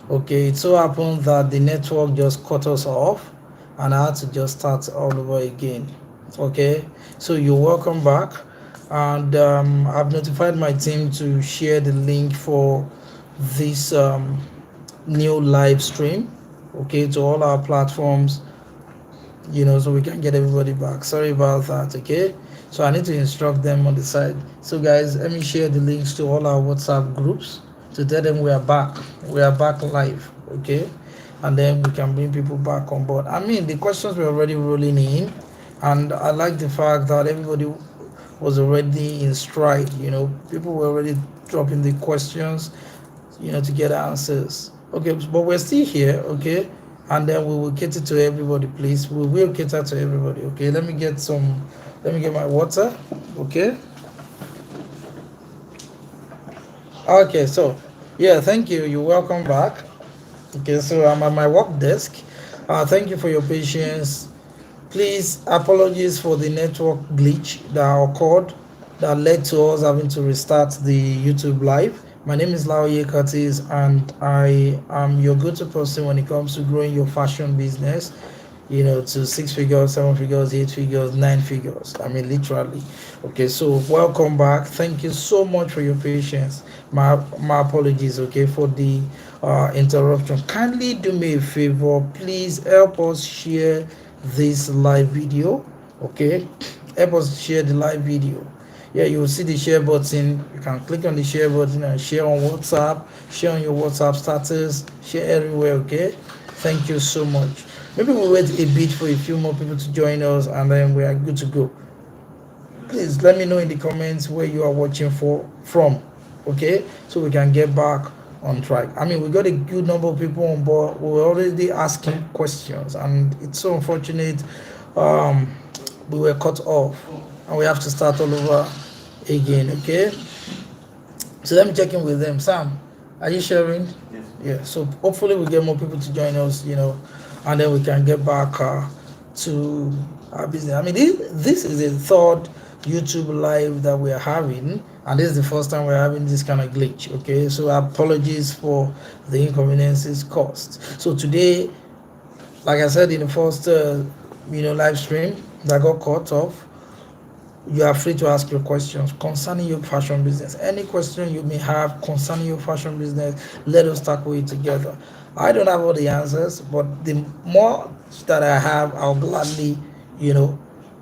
Okay, it so happened that the network just cut us off and I had to just start all over again. Okay, so you're welcome back, and I've notified my team to share the link for this new live stream, okay, to all our platforms, so we can get everybody back. Sorry about that, okay? So I need to instruct them on the side. So guys, let me share the links to all our WhatsApp groups to tell them we are back. We are back live, okay? And then we can bring people back on board. I mean, the questions were already rolling in, and I like the fact that everybody was already in stride. People were already dropping the questions, to get answers. Okay, but we're still here, okay? And then we will cater to everybody, please. We will cater to everybody, okay? Let me get my water, okay? Okay, so, yeah, thank you. You're welcome back. Okay, so I'm at my work desk. Thank you for your patience. Please, apologies for the network glitch that occurred that led to us having to restart the YouTube live. My name is Laoye Curtis, and I am your go-to person when it comes to growing your fashion business, to 6 figures, 7 figures, 8 figures, 9 figures. I mean, literally. Okay, so welcome back. Thank you so much for your patience. My apologies, okay, for the interruption. Kindly do me a favor, please help us share this live video, okay? Help us share the live video. Yeah, you will see the share button. You can click on the share button and share on WhatsApp, share on your WhatsApp status, share everywhere, okay? Thank you so much. Maybe we'll wait a bit for a few more people to join us and then we are good to go. Please let me know in the comments where you are watching from, okay? So we can get back on track. I mean, we got a good number of people on board. We're already asking questions, and it's so unfortunate um, we were cut off and we have to start all over again, okay? So let me check in with them. Sam, are you sharing? Yes. Yeah, so hopefully we get more people to join us, and then we can get back to our business. I mean, this is the third YouTube live that we're having, and this is the first time we're having this kind of glitch, okay? So apologies for the inconveniences caused. So today, like I said in the first, live stream that got cut off, you are free to ask your questions concerning your fashion business. Any question you may have concerning your fashion business, let us tackle it together. I don't have all the answers, but the more that I have, I'll gladly, you know,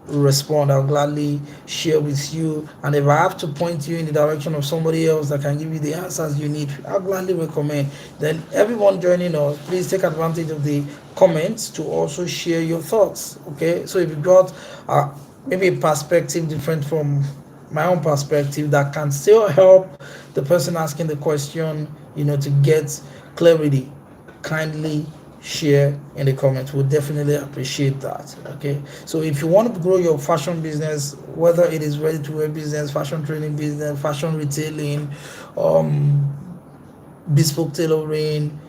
respond. I'll gladly share with you. And if I have to point you in the direction of somebody else that can give you the answers you need, I'll gladly recommend. Then everyone joining us, please take advantage of the comments to also share your thoughts. Okay, so if you got uh, maybe a perspective different from my own perspective that can still help the person asking the question, to get clarity, kindly share in the comments. We'll definitely appreciate that. Okay, so if you want to grow your fashion business, whether it is ready to wear business, fashion training business, fashion retailing, um bespoke tailoring,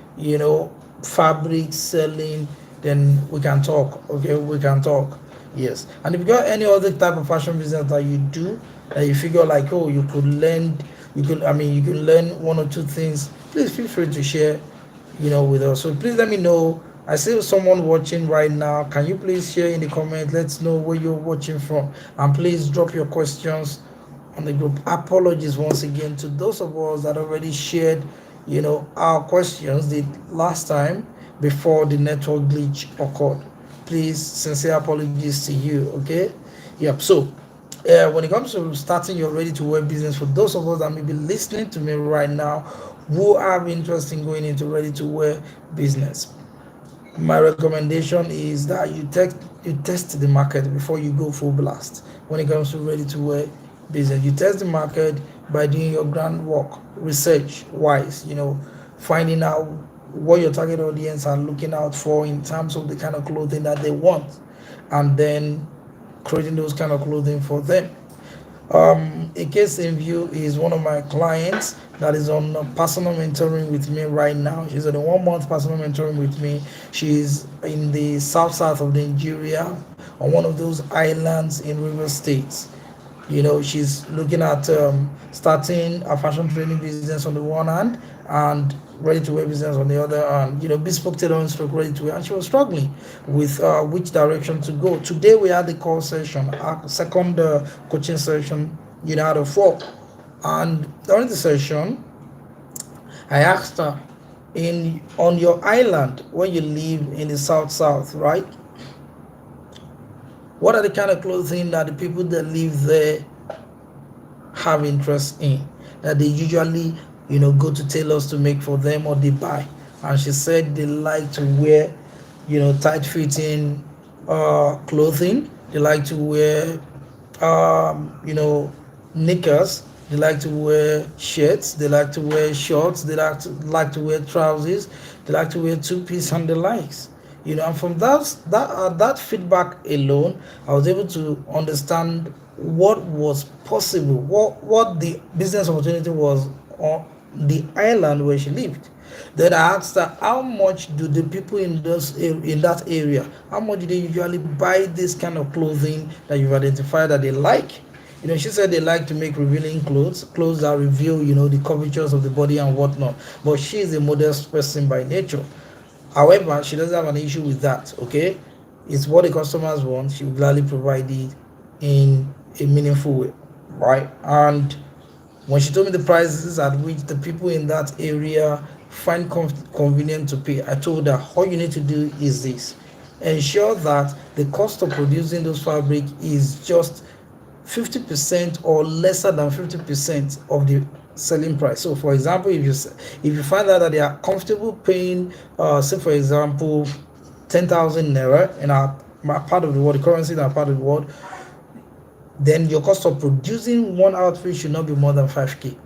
fabric selling, then we can talk. Okay, we can talk. Yes. And if you got any other type of fashion business that you do that you figure like, oh, you could learn one or two things, please feel free to share, with us. So please let me know. I see someone watching right now. Can you please share in the comments? Let's know where you're watching from. And please drop your questions on the group. Apologies once again to those of us that already shared, our questions the last time before the network glitch occurred. Please, sincere apologies to you. Okay. Yep. So, when it comes to starting your ready to wear business, for those of us that may be listening to me right now who have interest in going into ready to wear business, my recommendation is that you test the market before you go full blast. When it comes to ready to wear business, you test the market by doing your groundwork, research wise, finding out what your target audience are looking out for in terms of the kind of clothing that they want, and then creating those kind of clothing for them. A case in view is one of my clients that is on personal mentoring with me right now. She's on a 1 month personal mentoring with me. She's in the south of Nigeria on one of those islands in River States. She's looking at starting a fashion training business on the one hand, and ready-to-wear business on the other hand, bespoke tailoring stroke ready-to-wear, and she was struggling with which direction to go. Today we had the call session, our second coaching session, out of 4. And during the session, I asked her, on your island, when you live in the south, right? What are the kind of clothing that the people that live there have interest in, that they usually go to tailors to make for them, or they buy? And she said they like to wear tight fitting clothing. They like to wear knickers. They like to wear shirts. They like to wear shorts. They like to wear trousers. They like to wear two-piece and the likes. And from that feedback alone, I was able to understand what was possible, what the business opportunity was on the island where she lived. Then I asked her, how much do the people in that area, how much do they usually buy this kind of clothing that you've identified that they like? She said they like to make revealing clothes that reveal, the curvatures of the body and whatnot. But she is a modest person by nature. However, she doesn't have an issue with that, okay? It's what the customers want. She will gladly provide it in a meaningful way, right? And when she told me the prices at which the people in that area find convenient to pay, I told her, all you need to do is this. Ensure that the cost of producing those fabric is just 50% or lesser than 50% of the selling price. So for example, if you find out that they are comfortable paying say for example 10,000 naira in our part of the world, the currency in our part of the world, then your cost of producing one outfit should not be more than 5k,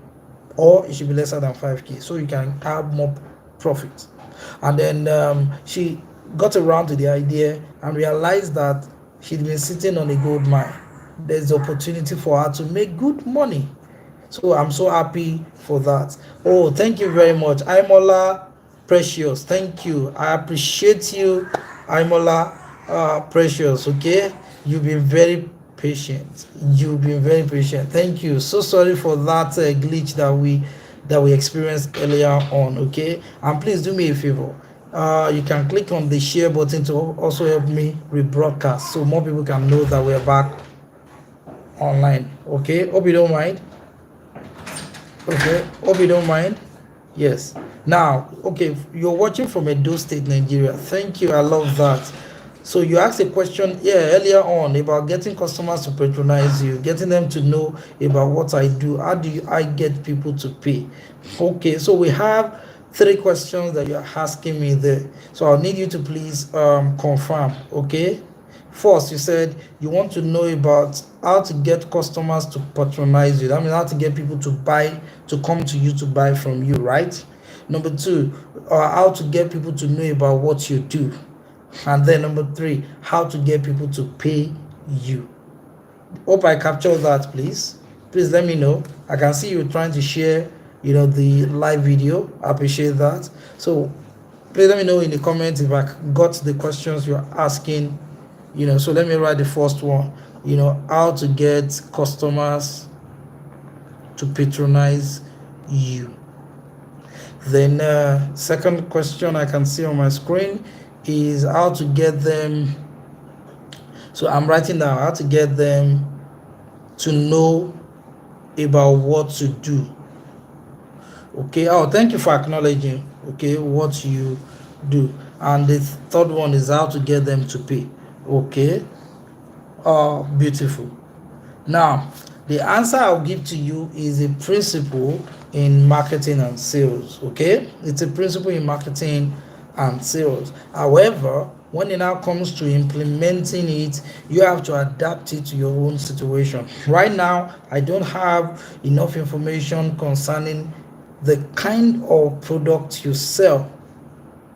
or it should be lesser than 5k, so you can have more profit. And then she got around to the idea and realized that she'd been sitting on a gold mine. There's opportunity for her to make good money. So I'm so happy for that. Oh, thank you very much, Imola Precious. Thank you. I appreciate you, Imola Precious. Okay, you've been very patient. Thank you. So sorry for that glitch that we experienced earlier on. Okay, and please do me a favor. You can click on the share button to also help me rebroadcast, so more people can know that we're back online. Okay, hope you don't mind. Yes. Now, okay, you're watching from Edo State, Nigeria. Thank you. I love that. So you asked a question earlier on about getting customers to patronize you, getting them to know about what I do. How do I get people to pay? Okay, so we have 3 questions that you're asking me there. So I'll need you to please confirm. Okay. First, you said you want to know about how to get customers to patronize you. That means how to get people to come to you to buy from you, right? Number 2, how to get people to know about what you do. And then number 3, how to get people to pay you. Hope I captured that, please. Please let me know. I can see you trying to share, the live video. I appreciate that. So please let me know in the comments if I got the questions you're asking. So let me write the first one. How to get customers to patronize you. Then second question I can see on my screen is how to get them. So I'm writing down how to get them to know about what to do. Okay. Oh, thank you for acknowledging. Okay, what you do. And the third one is how to get them to pay. Okay. Beautiful. Now, the answer I'll give to you is a principle in marketing and sales. Okay, it's a principle in marketing and sales. However, when it now comes to implementing it, you have to adapt it to your own situation. Right now, I don't have enough information concerning the kind of product you sell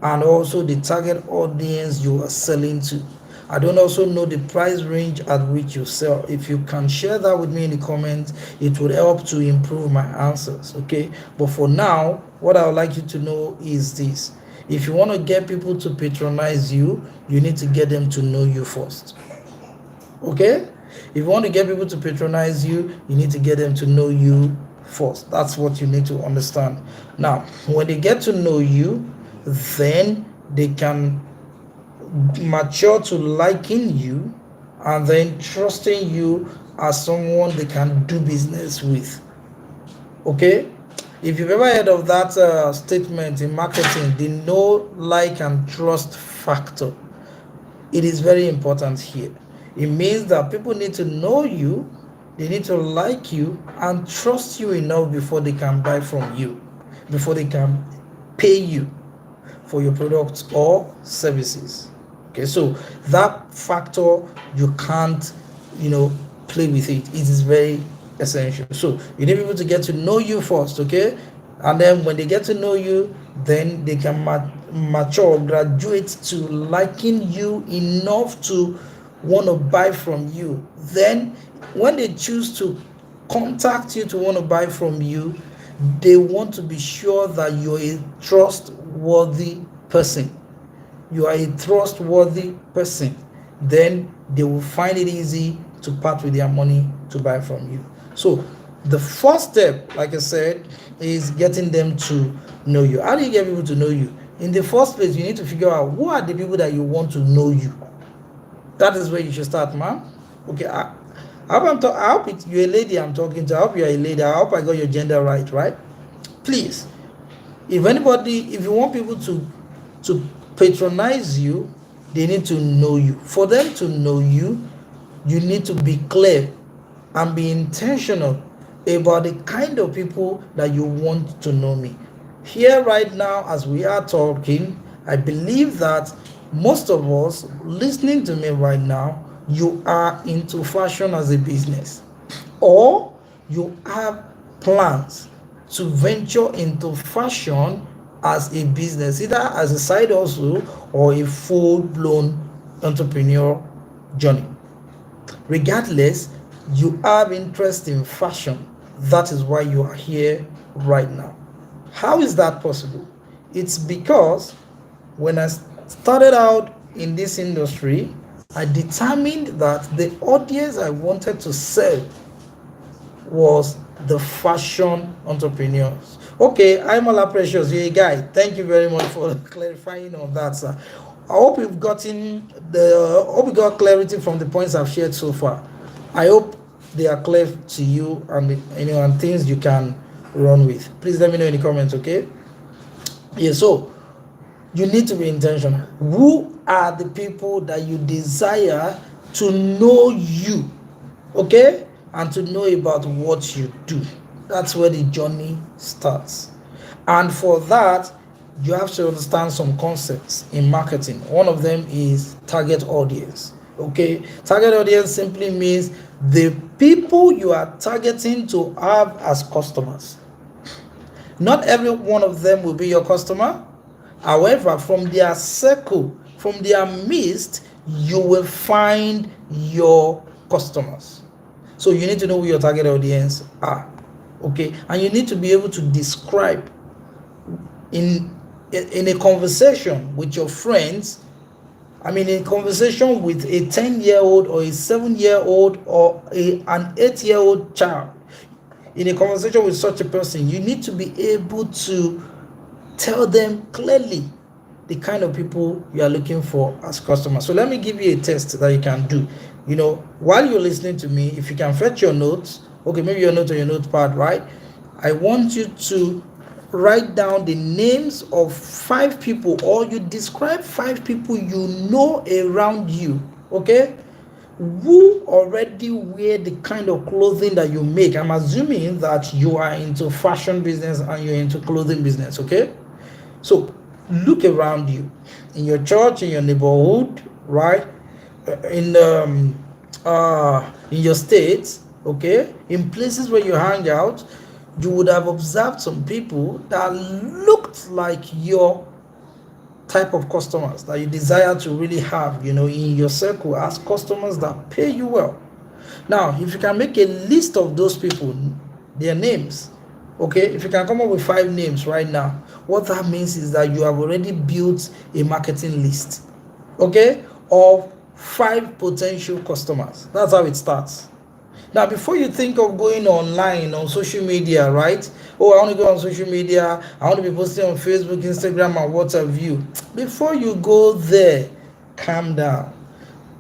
and also the target audience you are selling to. I don't also know the price range at which you sell. If you can share that with me in the comments, it would help to improve my answers. Okay, but for now, what I would like you to know is this: if you want to get people to patronize you, you need to get them to know you first. Okay, if you want to get people to patronize you, you need to get them to know you first. That's what you need to understand. Now, when they get to know you, then they can mature to liking you and then trusting you as someone they can do business with. Okay? If you've ever heard of that statement in marketing, the know, like, and trust factor, it is very important here. It means that people need to know you, they need to like you, and trust you enough before they can buy from you, before they can pay you for your products or services. Okay, so that factor, you can't, play with it. It is very essential. So you need people to get to know you first, okay? And then when they get to know you, then they can mature, graduate to liking you enough to want to buy from you. Then when they choose to contact you to want to buy from you, they want to be sure that you're a trustworthy person. You are a trustworthy person. Then they will find it easy to part with their money to buy from you. So the first step, like I said, is getting them to know you. How do you get people to know you? In the first place, you need to figure out who are the people that you want to know you. That is where you should start, man. Okay, I hope you're a lady I'm talking to. I hope you're a lady. I hope I got your gender right? Please, if you want people to patronize you, they need to know you. For them to know you, you need to be clear and be intentional about the kind of people that you want to know me. Here right now, as we are talking, I believe that most of us listening to me right now, you are into fashion as a business, or you have plans to venture into fashion as a business, either as a side hustle or a full-blown entrepreneur journey. Regardless, you have interest in fashion. That is why you are here right now. How is that possible? It's because when I started out in this industry, I determined that the audience I wanted to serve was the fashion entrepreneurs. Okay, I'm Ola Precious, you're a guy. Thank you very much for clarifying on that, sir. I hope you got clarity from the points I've shared so far. I hope they are clear to you and things you can run with. Please let me know in the comments, okay? Yeah, so you need to be intentional. Who are the people that you desire to know you, okay? And to know about what you do. That's where the journey starts. And for that, you have to understand some concepts in marketing. One of them is target audience. Okay, target audience simply means the people you are targeting to have as customers. Not every one of them will be your customer. However, from their circle, from their midst, you will find your customers. So you need to know who your target audience are. Okay, and you need to be able to describe in a conversation with your friends. In a conversation with a 10-year-old or a 7-year-old or an 8-year-old child, in a conversation with such a person, you need to be able to tell them clearly the kind of people you are looking for as customers. So let me give you a test that you can do. While you're listening to me, if you can fetch your notes, okay, maybe your note on your notepad, right? I want you to write down the names of 5 people, or you describe 5 people you know around you, okay, who already wear the kind of clothing that you make. I'm assuming that you are into fashion business and you're into clothing business, okay? So look around you, in your church, in your neighborhood, right, in your state, okay, in places where you hang out. You would have observed some people that looked like your type of customers that you desire to really have, in your circle as customers that pay you well. Now, if you can make a list of those people, their names, okay, if you can come up with 5 names right now, what that means is that you have already built a marketing list, okay, of 5 potential customers. That's how it starts. Now, before you think of going online on social media, right? Oh, I want to go on social media. I want to be posting on Facebook, Instagram, and what have you. Before you go there, calm down.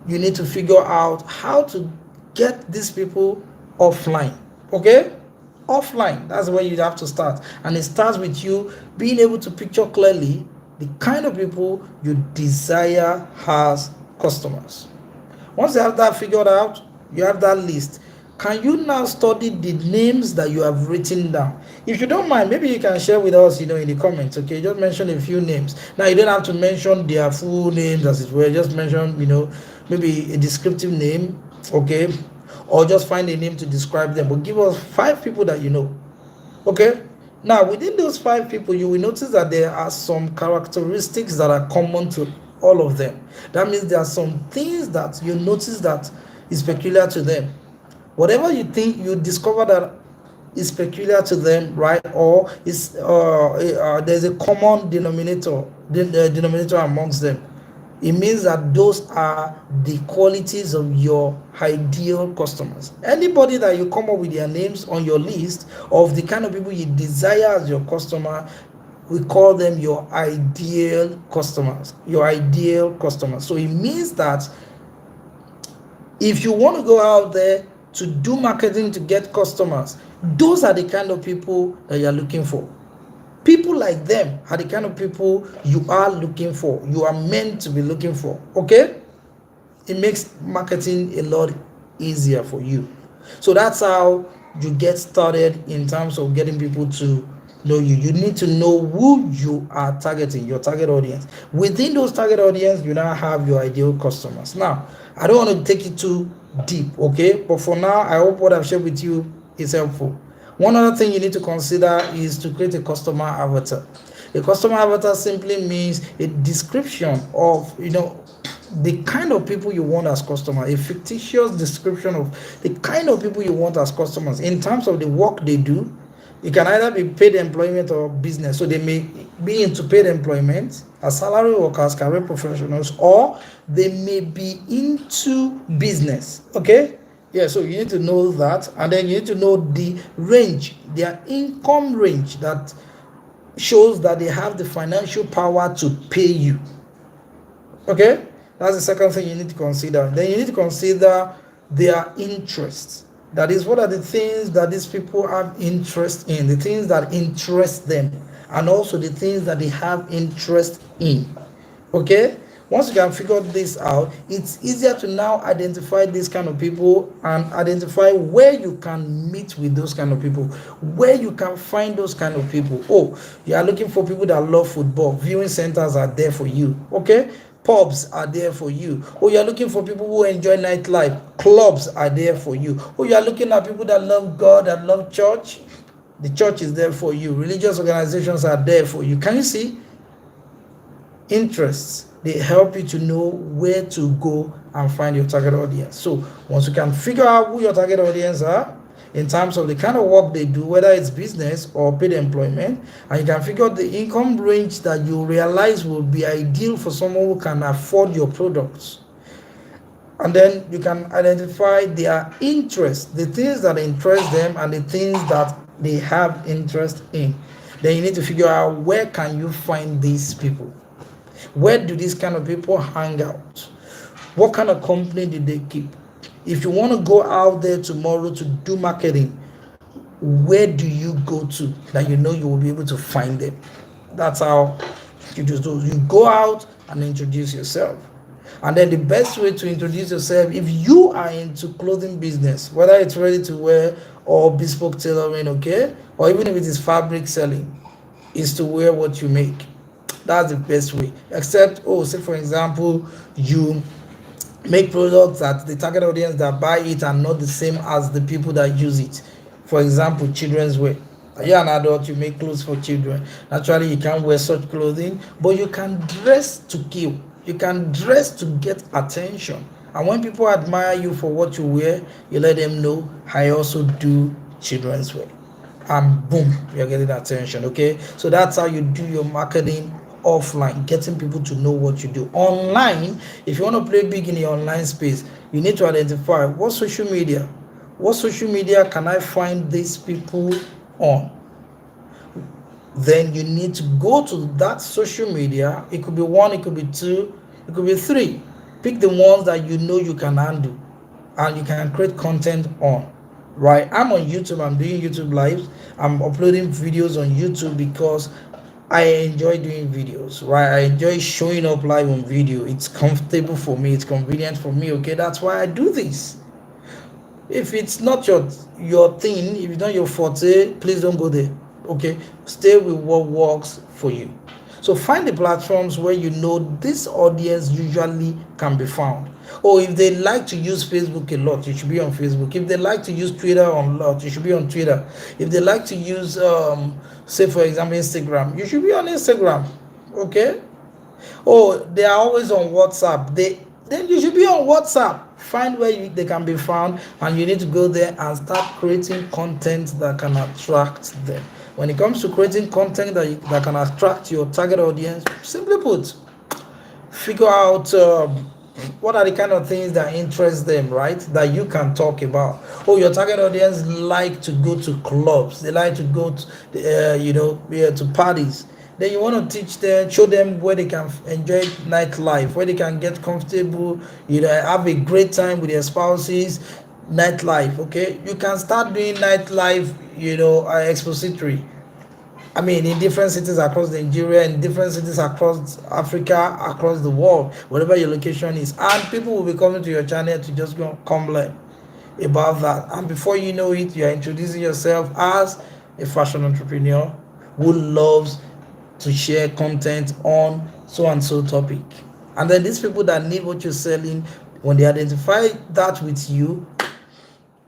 You need to figure out how to get these people offline. Okay? Offline. That's where you have to start. And it starts with you being able to picture clearly the kind of people you desire as customers. Once you have that figured out, you have that list. Can you now study the names that you have written down? If you don't mind, maybe you can share with us, in the comments. Okay, just mention a few names. Now you don't have to mention their full names as it were. Just mention, maybe a descriptive name, okay, or just find a name to describe them. But give us 5 people that you know. Okay. Now within those 5 people, you will notice that there are some characteristics that are common to all of them. That means there are some things that you notice that is peculiar to them. Whatever you think you discover that is peculiar to them, right? Or is there's a common denominator amongst them. It means that those are the qualities of your ideal customers. Anybody that you come up with their names on your list of the kind of people you desire as your customer, we call them your ideal customers. Your ideal customers. So it means that if you want to go out there to do marketing to get customers, those are the kind of people that you're looking for. People like them are the kind of people you are looking for. You are meant to be looking for. Okay? It makes marketing a lot easier for you. So that's how you get started in terms of getting people to know you. You need to know who you are targeting, your target audience. Within those target audience, you now have your ideal customers. Now, I don't want to take it too deep, okay? But for now, I hope what I've shared with you is helpful. One other thing you need to consider is to create a customer avatar. A customer avatar simply means a description of, the kind of people you want as customers, a fictitious description of the kind of people you want as customers in terms of the work they do. It can either be paid employment or business. So they may be into paid employment as salary workers, career professionals, or they may be into business. Okay? Yeah, so you need to know that, and then you need to know the range, their income range that shows that they have the financial power to pay you. Okay? That's the second thing you need to consider. Then you need to consider their interests. That is, what are the things that these people have interest in, the things that interest them, and also the things that they have interest in. Okay? Once you can figure this out, it's easier to now identify these kind of people and identify where you can meet with those kind of people, where you can find those kind of people. Oh, you are looking for people that love football. Viewing centers are there for you. Okay? Pubs are there for you. Oh, you are looking for people who enjoy nightlife. Clubs are there for you. Oh, you are looking at people that love God, that love church. The church is there for you. Religious organizations are there for you. Can you see? Interests. They help you to know where to go and find your target audience. So once you can figure out who your target audience are in terms of the kind of work they do, whether it's business or paid employment, and you can figure out the income range that you realize will be ideal for someone who can afford your products. And then you can identify their interests, the things that interest them and the things that they have interest in. Then you need to figure out, where can you find these people? Where do these kind of people hang out? What kind of company do they keep? If you want to go out there tomorrow to do marketing, where do you go to that you know you will be able to find them? That's how you do. You go out and introduce yourself. And then the best way to introduce yourself, if you are into clothing business, whether it's ready to wear or bespoke tailoring, okay, or even if it is fabric selling, is to wear what you make. That's the best way. Except, say for example, you make products that the target audience that buy it are not the same as the people that use it. For example, children's wear. You're an adult, you make clothes for children. Naturally, you can't wear such clothing, but you can dress to kill. You can dress to get attention. And when people admire you for what you wear, you let them know, I also do children's wear. And boom, you're getting attention. Okay, so that's how you do your marketing offline, getting people to know what you do. Online, if you want to play big in the online space, you need to identify what social media, What social media can I find these people on? Then you need to go to that social media. It could be one, it could be two, it could be three. Pick the ones that you know you can handle and you can create content on. Right? I'm on YouTube, I'm doing YouTube lives, I'm uploading videos on YouTube because I enjoy doing videos, right? I enjoy showing up live on video. It's comfortable for me, it's convenient for me. Okay, that's why I do this. If it's not your thing, if it's not your forte, please don't go there. Okay, stay with what works for you. So find the platforms where you know this audience usually can be found. Or if they like to use Facebook a lot, you should be on Facebook. If they like to use Twitter a lot, you should be on Twitter. If they like to use say for example Instagram, you should be on Instagram. Okay. Oh, they are always on WhatsApp. Then you should be on WhatsApp. Find where they can be found, and you need to go there and start creating content that can attract them. When it comes to creating content that can attract your target audience, simply put, figure out what are the kind of things that interest them, right? That you can talk about. Oh, your target audience like to go to clubs. They like to go to, to parties. Then you want to teach them, show them where they can enjoy nightlife, where they can get comfortable, have a great time with their spouses. Nightlife, okay? You can start doing nightlife, expository. I mean, in different cities across Nigeria, in different cities across Africa, across the world, whatever your location is. And people will be coming to your channel to just come learn about that. And before you know it, you're introducing yourself as a fashion entrepreneur who loves to share content on so and so topic. And then these people that need what you're selling, when they identify that with you,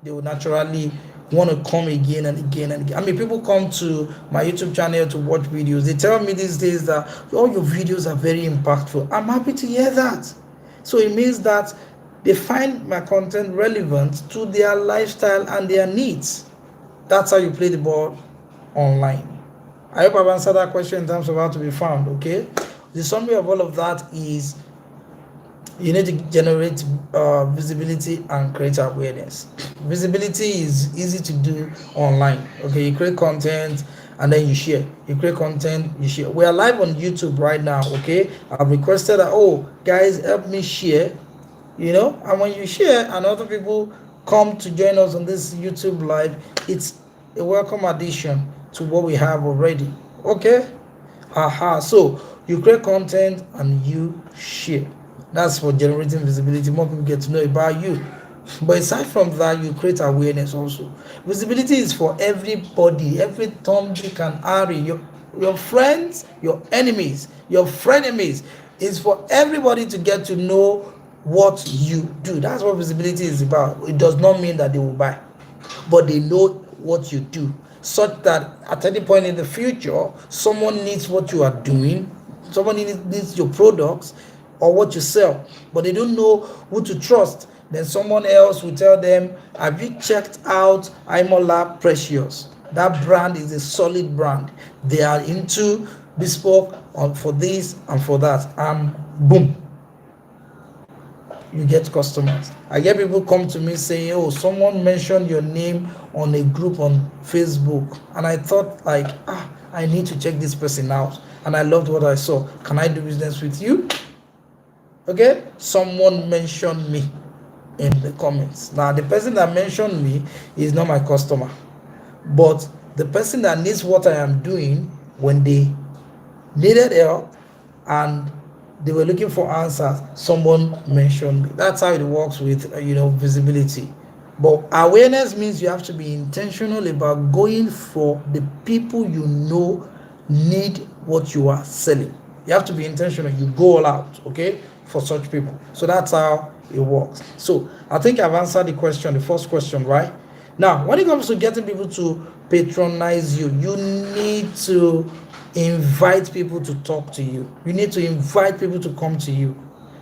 they will naturally want to come again and again and again. I mean, people come to my YouTube channel to watch videos. They tell me these days that all your videos are very impactful. I'm happy to hear that. So it means that they find my content relevant to their lifestyle and their needs. That's how you play the ball online. I hope I've answered that question in terms of how to be found, okay? The summary of all of that is you need to generate visibility and create awareness. Visibility is easy to do online. Okay, you create content and then you share. You create content, you share. We are live on YouTube right now. Okay, I've requested that. Oh, guys, help me share. And when you share and other people come to join us on this YouTube live, it's a welcome addition to what we have already. Okay, so you create content and you share. That's for generating visibility. More people get to know about you. But aside from that, you create awareness also. Visibility is for everybody, every Tom, Dick, and Harry. Your friends, your enemies, your frenemies. Is for everybody to get to know what you do. That's what visibility is about. It does not mean that they will buy, but they know what you do, such that at any point in the future, someone needs what you are doing, someone needs your products or what you sell, but they don't know who to trust. Then someone else will tell them, have you checked out Imola Precious? That brand is a solid brand. They are into bespoke for this and for that, and boom, you get customers. I get people come to me saying, oh, someone mentioned your name on a group on Facebook, and I thought I need to check this person out, and I loved what I saw. Can I do business with you? Okay, someone mentioned me in the comments. Now, the person that mentioned me is not my customer, but the person that needs what I am doing, when they needed help and they were looking for answers, someone mentioned me. That's how it works with visibility. But awareness means you have to be intentional about going for the people you know need what you are selling. You have to be intentional. You go all out, okay, for such people. So that's how it works. So I think I've answered the first question, right? Now, when it comes to getting people to patronize you, you need to invite people to talk to you. You need to invite people to come to you.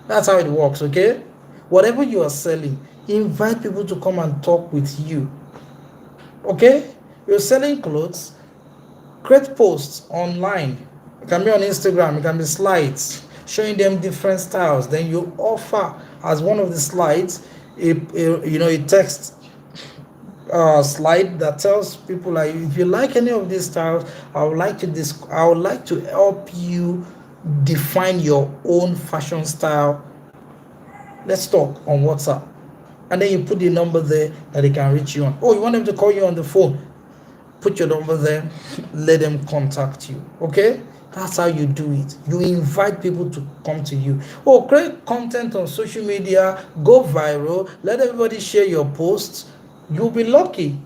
That's how it works, okay? Whatever you are selling, invite people to come and talk with you. Okay? You're selling clothes, create posts online. It can be on Instagram, it can be slides, showing them different styles. Then you offer as one of the slides a text slide that tells people like, if you like any of these styles, I would like to help you define your own fashion style. Let's talk on WhatsApp. And then you put the number there that they can reach you on. Oh, you want them to call you on the phone? Put your number there, let them contact you. Okay? That's how you do it. You invite people to come to you. Oh, create content on social media, go viral, let everybody share your posts. You'll be lucky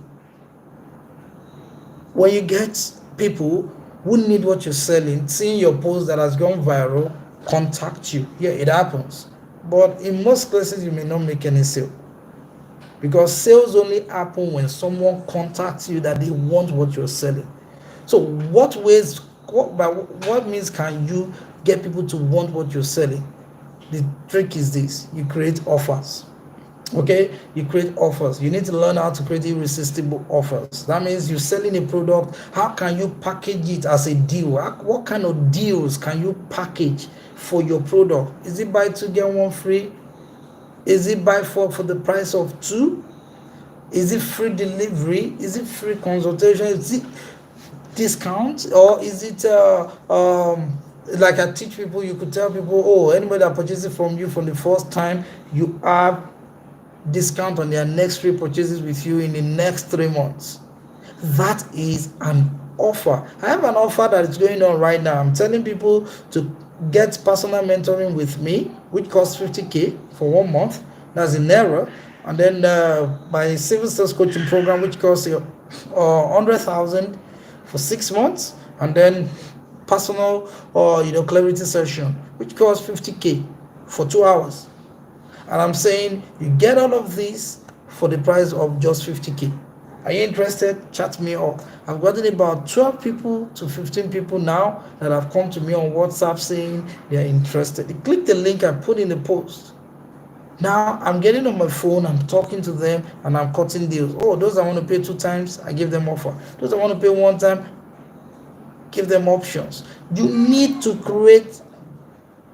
when you get people who need what you're selling, seeing your post that has gone viral, contact you. Yeah, it happens. But in most cases, you may not make any sale. Because sales only happen when someone contacts you that they want what you're selling. So what means can you get people to want what you're selling? The trick is this: you create offers. Okay, you create offers. You need to learn how to create irresistible offers. That means you're selling a product. How can you package it as a deal? What kind of deals can you package for your product? Is it buy 2 get 1 free? Is it buy 4 for the price of 2? Is it free delivery? Is it free consultation? Is it discount? Or is it like I teach people, you could tell people, oh, anybody that purchases from you for the first time, you have discount on their next 3 purchases with you in the next 3 months. That is an offer. I have an offer that is going on right now. I'm telling people to get personal mentoring with me, which costs 50K for 1 month. That's in error. And then my civil sales coaching program, which costs 100,000 for 6 months. And then personal clarity session, which costs 50K for 2 hours. And I'm saying you get all of these for the price of just 50K. Are you interested? Chat me up. I've gotten about 12 people to 15 people now that have come to me on WhatsApp saying they're interested. You click the link I put in the post. Now I'm getting on my phone, I'm talking to them, and I'm cutting deals. Oh, those I want to pay 2 times, I give them offer. Those I want to pay 1 time, give them options. You need to create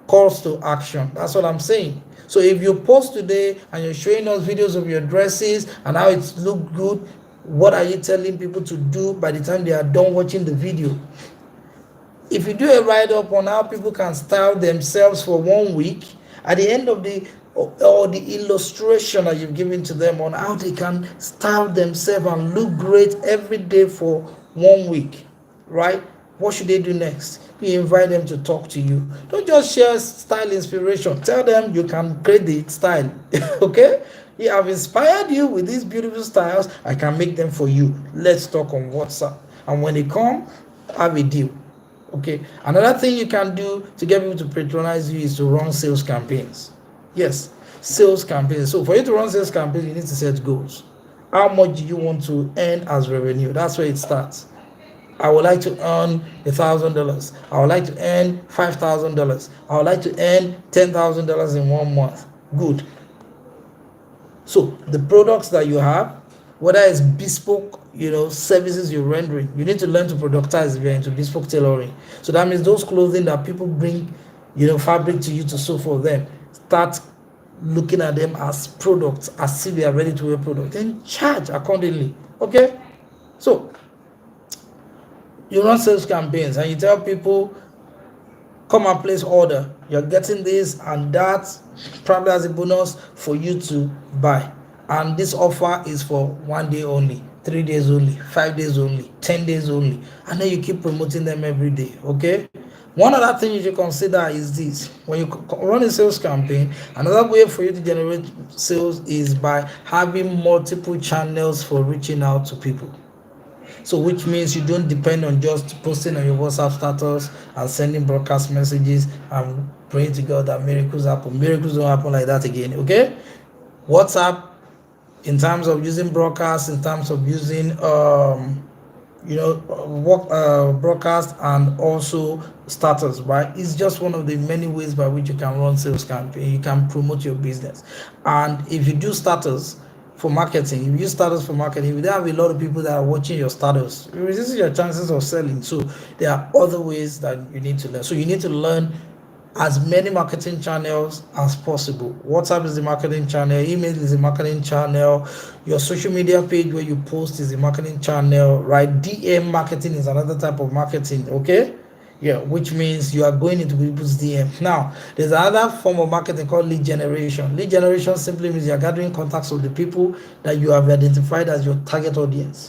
calls to action. That's what I'm saying. So if you post today and you're showing us videos of your dresses and how it looks good, what are you telling people to do by the time they are done watching the video? If you do a write-up on how people can style themselves for 1 week, at the end of the illustration that you've given to them on how they can style themselves and look great every day for 1 week, right? What should they do next? You invite them to talk to you. Don't just share style inspiration. Tell them you can create the style. Okay? Yeah, I've inspired you with these beautiful styles. I can make them for you. Let's talk on WhatsApp. And when they come, have a deal. Okay? Another thing you can do to get people to patronize you is to run sales campaigns. Yes, sales campaigns. So for you to run sales campaigns, you need to set goals. How much do you want to earn as revenue? That's where it starts. I would like to earn $1,000. I would like to earn $5,000. I would like to earn $10,000 in 1 month. Good. So the products that you have, whether it's bespoke, services you're rendering, you need to learn to productize if you're into bespoke tailoring. So that means those clothing that people bring, fabric to you to sew for them, start looking at them as products, as if they are ready to wear products, then charge accordingly. Okay? So you run sales campaigns and you tell people, come and place order. You're getting this and that, probably as a bonus for you to buy. And this offer is for 1 day only, 3 days only, 5 days only, 10 days only. And then you keep promoting them every day. Okay? One other thing you should consider is this. When you run a sales campaign, another way for you to generate sales is by having multiple channels for reaching out to people. So which means you don't depend on just posting on your WhatsApp status and sending broadcast messages and praying to God that miracles happen. Miracles don't happen like that again, okay? WhatsApp, in terms of using broadcast, in terms of using broadcast and also status, right? It's just one of the many ways by which you can run sales campaign. You can promote your business. And if you do status for marketing, if you use status for marketing, if you don't have a lot of people that are watching your status, it reduces your chances of selling. So there are other ways that you need to learn. So you need to learn as many marketing channels as possible. WhatsApp is the marketing channel, email is the marketing channel, your social media page where you post is a marketing channel, right? DM marketing is another type of marketing, okay? Yeah, which means you are going into people's DM. Now, there's another form of marketing called lead generation. Lead generation simply means you're gathering contacts of the people that you have identified as your target audience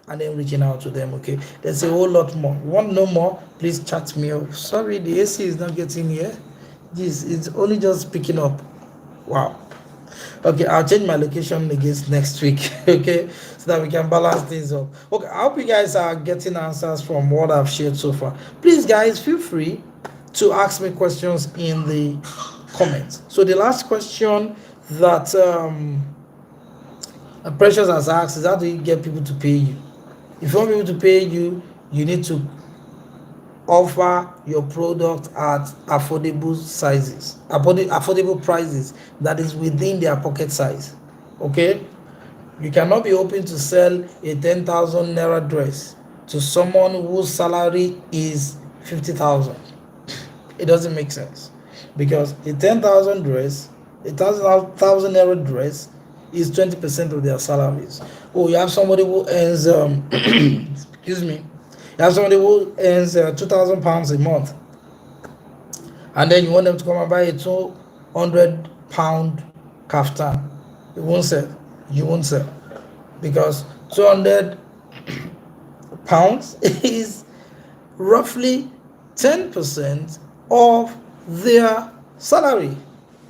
and then reaching out to them. Okay, there's a whole lot more. You want to know more? Please chat me up. Sorry, the AC is not getting here. This it's only just picking up. Wow. Okay, I'll change my location against next week. Okay, so that we can balance things up. Okay, I hope you guys are getting answers from what I've shared so far. Please, guys, feel free to ask me questions in the comments. So the last question that Precious has asked is, how do you get people to pay you? If you want people to pay you, you need to offer your product at affordable sizes, affordable prices that is within their pocket size. Okay, you cannot be hoping to sell a 10,000 naira dress to someone whose salary is 50,000. It doesn't make sense, because a 10,000 dress, a thousand naira dress is 20% of their salaries. Oh, you have somebody who earns excuse me, you have somebody who earns 2,000 pounds a month, and then you want them to come and buy a 200-pound kaftan. You won't sell. You won't sell, because 200 pounds is roughly 10% of their salary.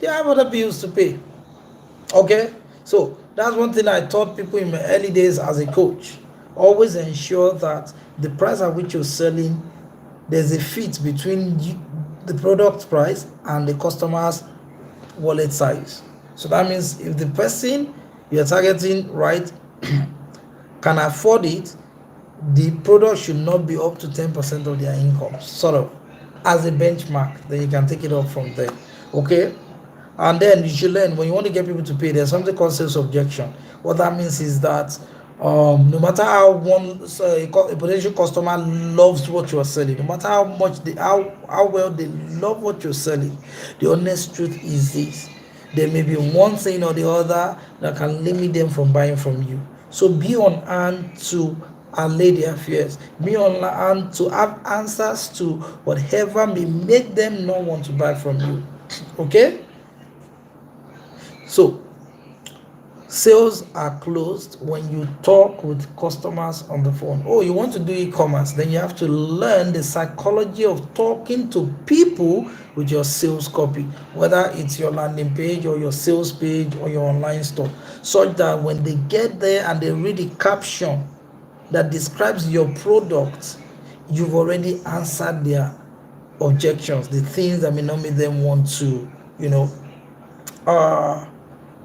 They have other bills to pay. Okay, so that's one thing I taught people in my early days as a coach. Always ensure that the price at which you're selling, there's a fit between the product price and the customer's wallet size. So that means if the person you're targeting, right, can afford it, the product should not be up to 10% of their income, sort of, as a benchmark. Then you can take it up from there. Okay, and then you should learn, when you want to get people to pay, there's something called sales objection. What that means is that no matter how a potential customer loves what you're selling, no matter how much how well they love what you're selling, the honest truth is this: there may be one thing or the other that can limit them from buying from you. So be on hand to allay their fears. Be on hand to have answers to whatever may make them not want to buy from you. Okay? So, sales are closed when you talk with customers on the phone. Oh, you want to do e-commerce? Then you have to learn the psychology of talking to people with your sales copy, whether it's your landing page or your sales page or your online store, such that when they get there and they read the caption that describes your product, you've already answered their objections, the things that may not make them want to,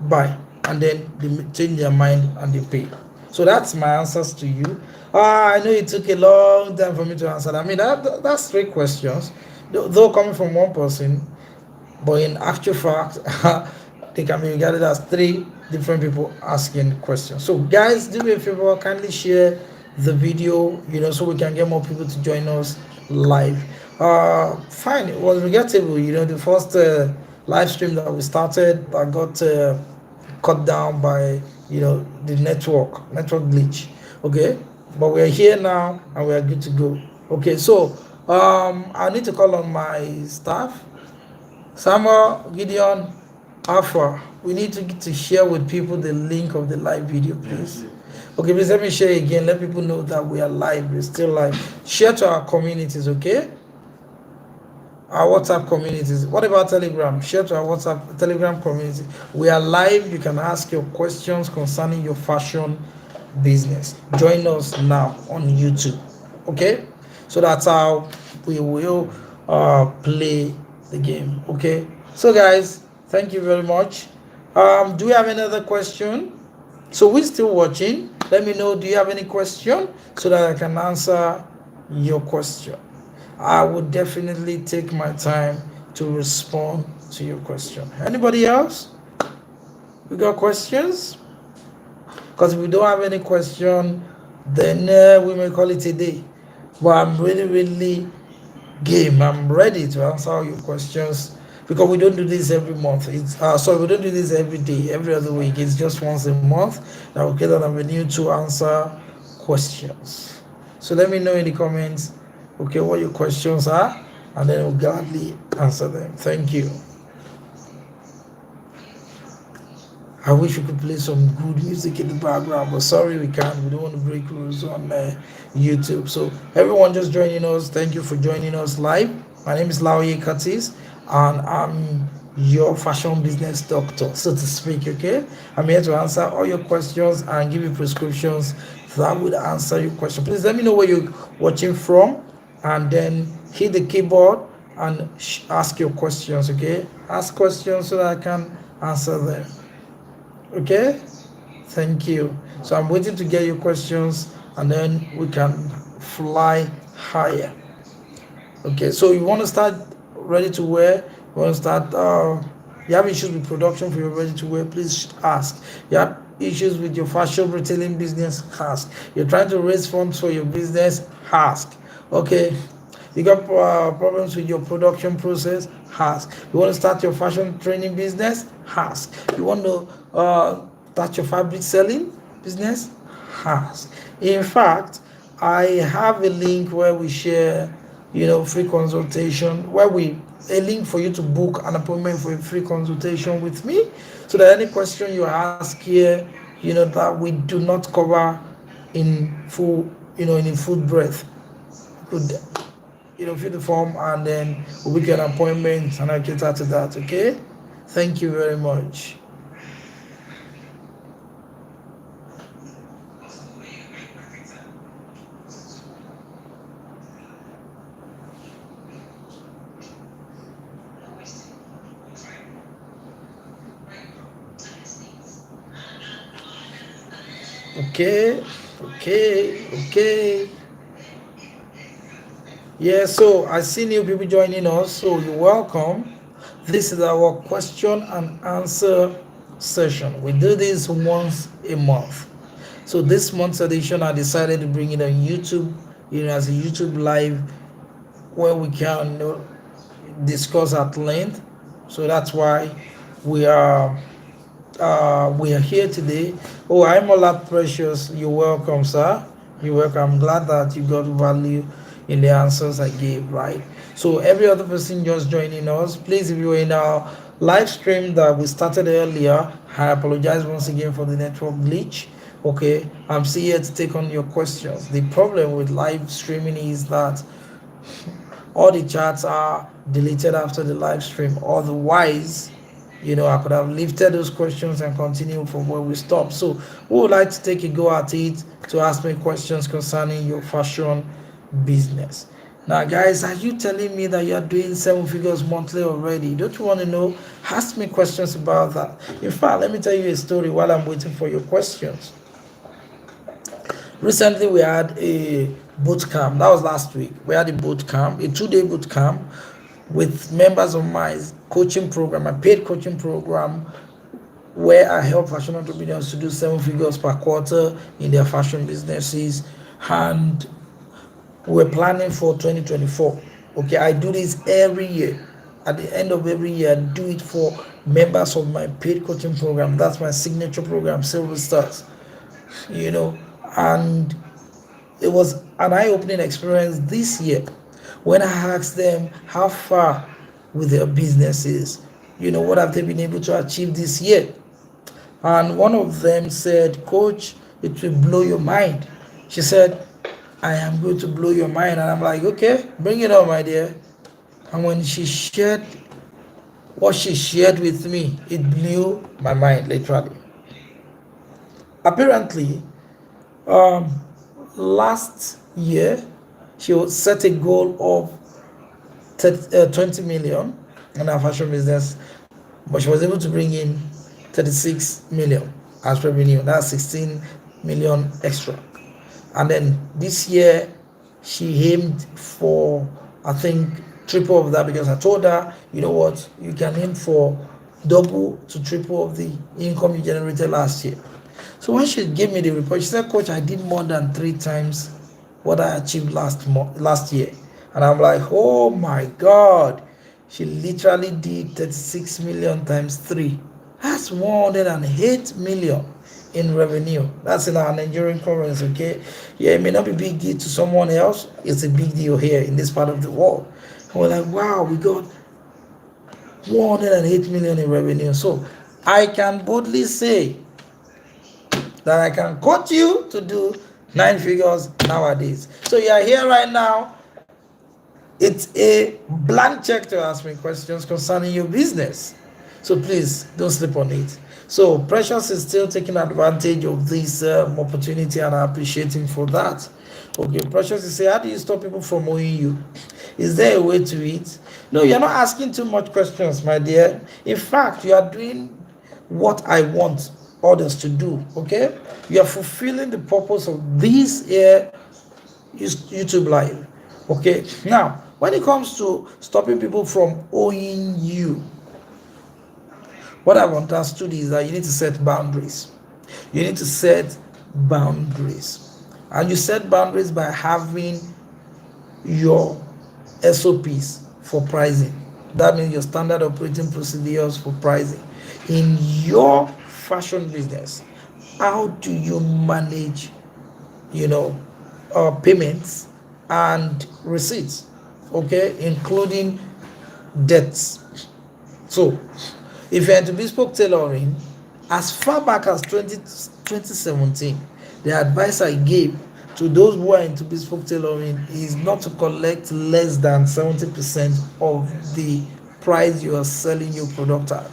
buy, and then they change their mind and they pay. So that's my answers to you. I know it took a long time for me to answer. I mean, that's 3 questions, though coming from one person, but in actual fact, they can be regarded as 3 different people asking questions. So guys, do me a favor, kindly share the video, so we can get more people to join us live. Fine, it was regrettable, the first live stream that we started that got cut down by the network glitch. Okay, but we're here now and we are good to go. Okay, so I need to call on my staff, Samuel, Gideon, Alpha. We need to share with people the link of the live video, please. Okay, please let me share again. Let people know that we are live. We're still live. Share to our communities, okay? Our WhatsApp communities. What about Telegram? Share to our WhatsApp Telegram community. We are live. You can ask your questions concerning your fashion business. Join us now on YouTube. Okay? So that's how we will play the game. Okay? So guys, thank you very much. Do we have any other question? So we're still watching. Let me know, do you have any question so that I can answer your question? I would definitely take my time to respond to your question. Anybody else? We got questions? Because if we don't have any question, then we may call it a day. But I'm really game. I'm ready to answer all your questions because we don't do this every month. It's sorry, we don't do this every day, every other week. It's just once a month that we get an avenue to answer questions. So let me know in the comments, okay, what your questions are, and then we'll gladly answer them. Thank you. I wish we could play some good music in the background, but sorry we can't. We don't want to break rules on YouTube. So everyone just joining us, thank you for joining us live. My name is Laoye Curtis, and I'm your fashion business doctor, so to speak. Okay, I'm here to answer all your questions and give you prescriptions that would answer your question. Please let me know where you're watching from, and then hit the keyboard and ask your questions. Okay, ask questions so that I can answer them. Okay, thank you. So I'm waiting to get your questions, and then we can fly higher. Okay, so you want to start ready to wear, you want to start you have issues with production for your ready to wear, please ask. You have issues with your fashion retailing business, ask. You're trying to raise funds for your business, ask. Okay, you got problems with your production process, ask. You want to start your fashion training business, ask. You want to start your fabric selling business, ask. In fact, I have a link where we share, free consultation, where we a link for you to book an appointment for a free consultation with me, so that any question you ask here, that we do not cover in full, in full breath. You could, fill the form, and then we'll get an appointment, and I'll get out to that. Okay, thank you very much. Okay, okay. Yeah, so I see new people joining us, so you're welcome. This is our question and answer session. We do this once a month. So this month's edition, I decided to bring it on YouTube, as a YouTube live, where we can discuss at length. So that's why we are here today. Oh, I'm Ola Precious. You're welcome, sir. You're welcome. I'm glad that you got value in the answers I gave, right? So every other person just joining us, please, if you're in our live stream that we started earlier, I apologize once again for the network glitch. Okay, I'm still here to take on your questions. The problem with live streaming is that all the chats are deleted after the live stream. Otherwise, I could have lifted those questions and continued from where we stopped. So we would like to take a go at it to ask me questions concerning your fashion business. Now, guys, are you telling me that you are doing 7 figures monthly already? Don't you want to know? Ask me questions about that. In fact, let me tell you a story while I'm waiting for your questions. Recently, we had a boot camp. That was last week. We had a boot camp, a 2-day boot camp with members of my coaching program, my paid coaching program, where I help fashion entrepreneurs to do 7 figures per quarter in their fashion businesses. And we're planning for 2024. Okay, I do this every year. At the end of every year, I do it for members of my paid coaching program. That's my signature program, Silver Stars. And it was an eye-opening experience this year when I asked them how far with their businesses, what have they been able to achieve this year. And one of them said, Coach, it will blow your mind. She said, I am going to blow your mind. And I'm like, okay, bring it on, my dear. And when she shared what she shared with me, it blew my mind, literally. Apparently, last year, she set a goal of 20 million in her fashion business, but she was able to bring in 36 million as revenue. That's 16 million extra. And then this year, she aimed for, I think, triple of that, because I told her, you know what, you can aim for double to triple of the income you generated last year. So when she gave me the report, she said, Coach, I did more than 3 times what I achieved last year. And I'm like, oh my God, she literally did 36 million times 3. That's 108 million in revenue. That's in our Nigerian currency, okay? Yeah, it may not be big deal to someone else. It's a big deal here in this part of the world. And we're like, wow, we got 108 million in revenue. So I can boldly say that I can quote you to do 9 figures nowadays. So you are here right now. It's a blank check to ask me questions concerning your business. So please don't sleep on it. So Precious is still taking advantage of this opportunity, and I appreciate him for that. Okay, Precious is saying, how do you stop people from owing you? Is there a way to it? No, you're not asking too much questions, my dear. In fact, you are doing what I want others to do. Okay, you are fulfilling the purpose of this here YouTube live. Okay, now when it comes to stopping people from owing you, what I've understood is that you need to set boundaries. You need to set boundaries. And you set boundaries by having your SOPs for pricing. That means your standard operating procedures for pricing. In your fashion business, how do you manage, payments and receipts, okay, including debts? So if you're into bespoke tailoring, as far back as 2017, the advice I gave to those who are into bespoke tailoring is not to collect less than 70% of the price you are selling your product at.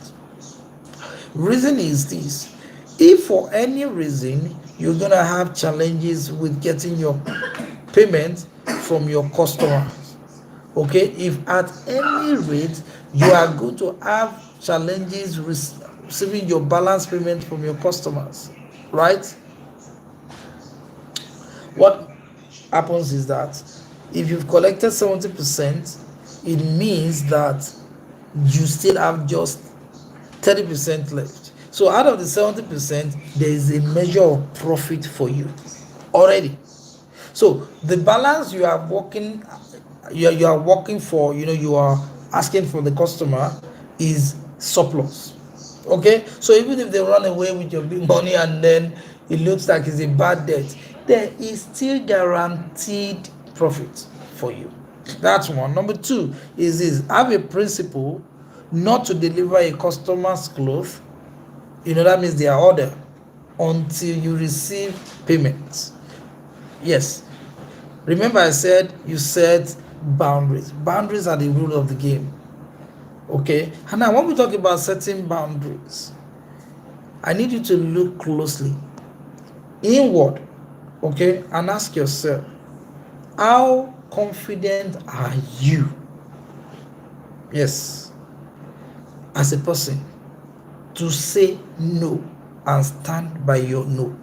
Reason is this: if for any reason you're gonna have challenges with getting your payment from your customers, okay, if at any rate you are going to have challenges receiving your balance payment from your customers, right? What happens is that if you've collected 70%, it means that you still have just 30% left. So out of the 70%, there is a measure of profit for you already. So the balance you are working for, you are asking for the customer, is surplus. Okay, so even if they run away with your big money and then it looks like it's a bad debt, there is still guaranteed profit for you. That's one. Number two is this: have a principle not to deliver a customer's clothes, that means their order, until you receive payment. Yes, remember I said you set boundaries. Boundaries are the rule of the game. Okay, and now when we talk about setting boundaries, I need you to look closely inward, okay, and ask yourself, how confident are you, yes, as a person, to say no and stand by your no?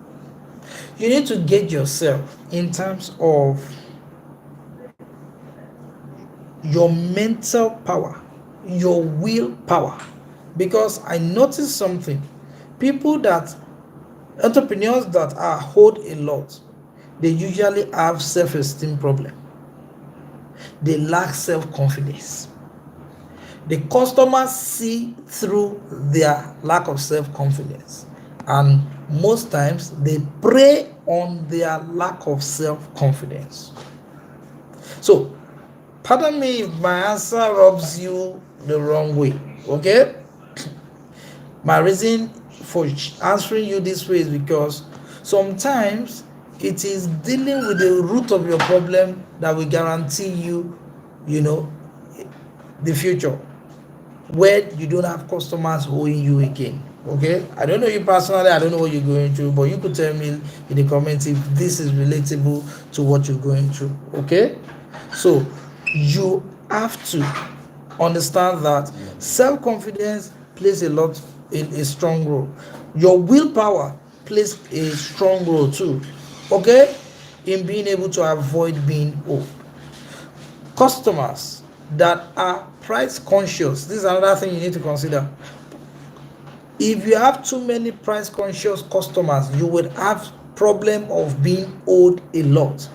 You need to gauge yourself in terms of your mental power, your willpower. Because I noticed something: entrepreneurs that are hold a lot, they usually have self-esteem problem. They lack self-confidence. The customers see through their lack of self-confidence, and most times they prey on their lack of self-confidence. So pardon me if my answer rubs you the wrong way, okay? My reason for answering you this way is because sometimes it is dealing with the root of your problem that will guarantee you, the future, where you don't have customers owing you again. Okay, I don't know you personally, I don't know what you're going through, but you could tell me in the comments if this is relatable to what you're going through. Okay, so you have to understand that self-confidence plays a strong role. Your willpower plays a strong role too, okay, in being able to avoid being owed. Customers that are price conscious, this is another thing you need to consider. If you have too many price conscious customers, you will have problem of being owed a lot.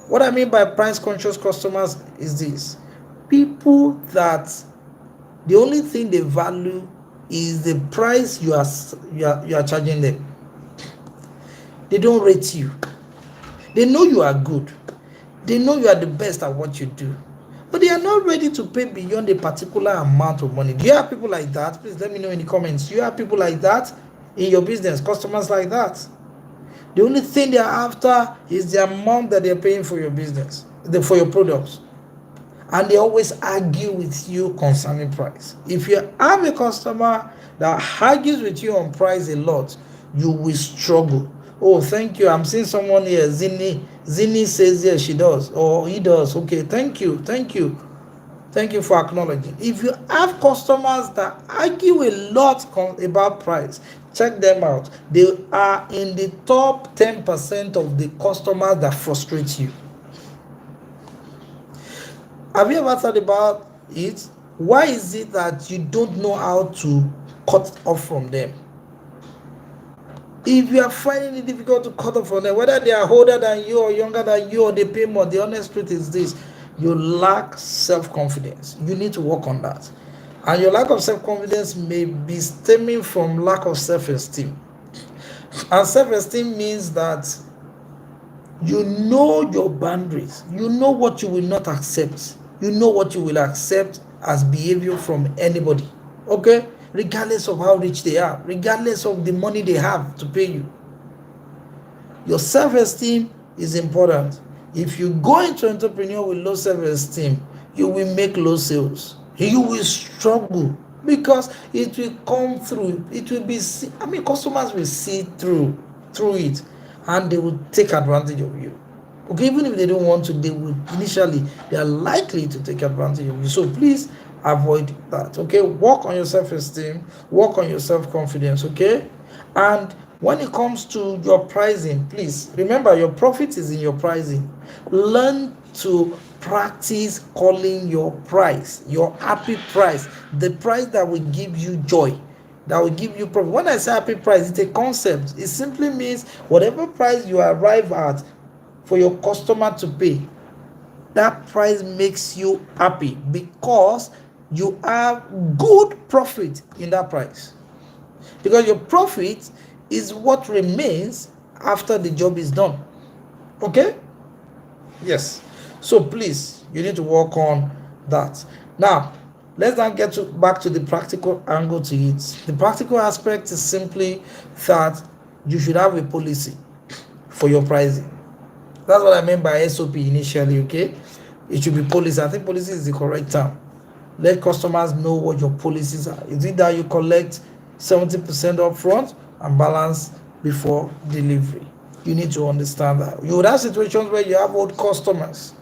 What I mean by price conscious customers is this: people that the only thing they value is the price you are charging them. They don't rate you. They know you are good. They know you are the best at what you do, but they are not ready to pay beyond a particular amount of money. Do you have people like that? Please let me know in the comments. Do you have people like that in your business? Customers like that? The only thing they are after is the amount that they're paying for your business, for your products. And they always argue with you concerning price. If you have a customer that argues with you on price a lot, you will struggle. Oh, thank you. I'm seeing someone here. Zini says yes, she does, or he does. Okay, thank you. Thank you for acknowledging. If you have customers that argue a lot about price, check them out. They are in the top 10% of the customers that frustrate you. Have you ever thought about it? Why is it that you don't know how to cut off from them? If you are finding it difficult to cut off from them, whether they are older than you or younger than you or they pay more, the honest truth is this: you lack self-confidence. You need to work on that. And your lack of self-confidence may be stemming from lack of self-esteem. And self-esteem means that you know your boundaries. You know what you will not accept. You know what you will accept as behavior from anybody. Okay? Regardless of how rich they are, regardless of the money they have to pay you. Your self-esteem is important. If you go into entrepreneurship with low self-esteem, you will make low sales. You will struggle because it will come through. It will be, customers will see through it, and they will take advantage of you. Okay, even if they don't want to, they are likely to take advantage of you. So please avoid that. Okay, work on your self-esteem, work on your self-confidence. Okay, and when it comes to your pricing, please remember your profit is in your pricing. Learn to practice calling your price, your happy price, the price that will give you joy, that will give you profit. When I say happy price, it's a concept. It simply means whatever price you arrive at for your customer to pay, that price makes you happy because you have good profit in that price. Because your profit is what remains after the job is done. Okay? Yes. So please, you need to work on that. Now, let's now get back to the practical angle to it. The practical aspect is simply that you should have a policy for your pricing. That's what I meant by SOP initially, okay? It should be policy. I think policy is the correct term. Let customers know what your policies are. Is it that you collect 70% upfront and balance before delivery? You need to understand that. You would have situations where you have old customers,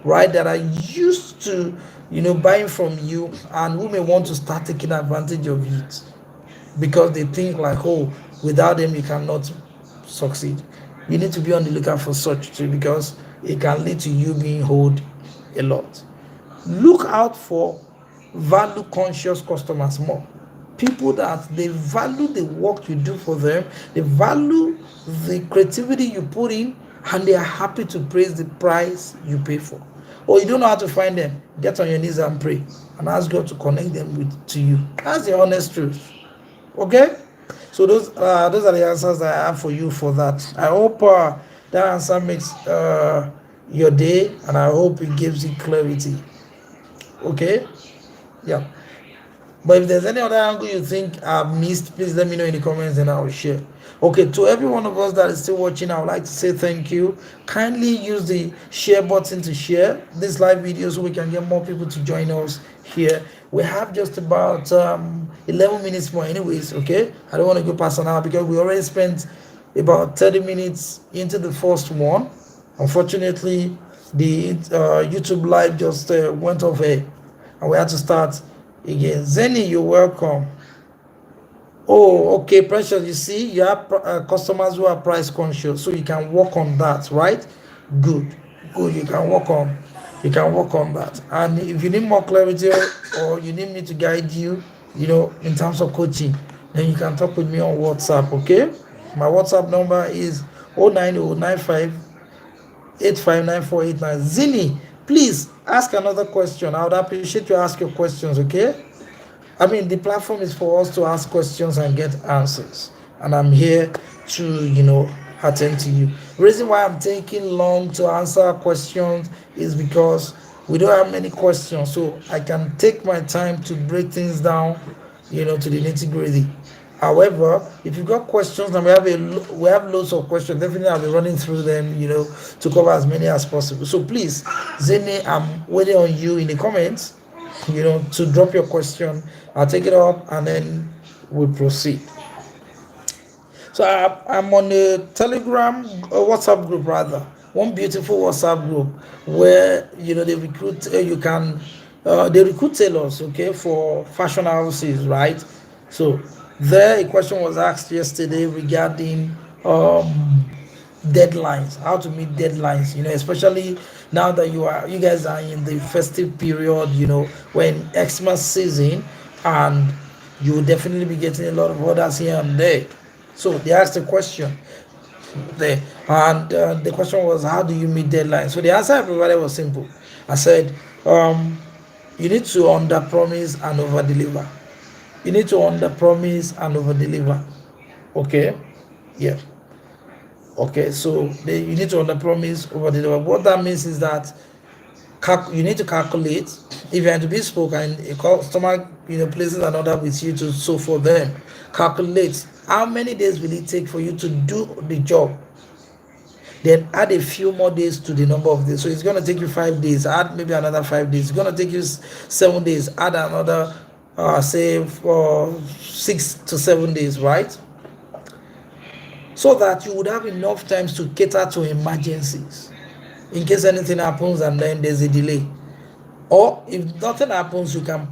right, that are used to, buying from you and who may want to start taking advantage of it because they think like, oh, without them you cannot succeed. You need to be on the lookout for such too because it can lead to you being owed a lot. Look out for value conscious customers more. People that they value the work you do for them, they value the creativity you put in, and they are happy to praise the price you pay for. Or you don't know how to find them, get on your knees and pray and ask God to connect them to you. That's the honest truth. Okay? So those are the answers that I have for you for that. I hope that answer makes your day, and I hope it gives you clarity. Okay? Yeah. But if there's any other angle you think I've missed, please let me know in the comments and I will share. Okay, to every one of us that is still watching, I would like to say thank you. Kindly use the share button to share this live video so we can get more people to join us here. We have just about 11 minutes more anyways, okay? I don't want to go past an hour because we already spent about 30 minutes into the first one. Unfortunately, the YouTube live just went off air and we had to start again. Zeni, you're welcome. Oh, okay, Precious. You see, you have customers who are price conscious, so you can work on that, right? Good. You can work on that. And if you need more clarity or you need me to guide you, in terms of coaching, then you can talk with me on WhatsApp. Okay, my WhatsApp number is 09095 859489. Zini, please ask another question. I would appreciate you ask your questions, okay? I mean, the platform is for us to ask questions and get answers. And I'm here to, attend to you. Reason why I'm taking long to answer questions is because we don't have many questions. So I can take my time to break things down, to the nitty gritty. However, if you've got questions and we have loads of questions, definitely I'll be running through them, to cover as many as possible. So please, Zene, I'm waiting on you in the comments, to drop your question. I'll take it up and then we'll proceed. So I'm on a Telegram, a WhatsApp group rather, one beautiful WhatsApp group where they recruit. They recruit tailors, okay, for fashion houses, right? So there, a question was asked yesterday regarding deadlines, how to meet deadlines, especially now that you guys are in the festive period, when Xmas season, and you will definitely be getting a lot of orders here and there. So they asked a question there, and the question was, how do you meet deadlines? So the answer I provided was simple. I said, you need to under promise and over deliver. You need to under promise and over deliver. Okay, yeah. Okay, so you need to under promise over deliver. What that means is that you need to calculate if you're to be spoke and a customer places an order with you to so for them. Calculate how many days will it take for you to do the job, then add a few more days to the number of days. So it's going to take you 5 days, add maybe another 5 days. It's going to take you 7 days, add another say for 6 to 7 days, right? So that you would have enough times to cater to emergencies in case anything happens and then there's a delay. Or if nothing happens, you can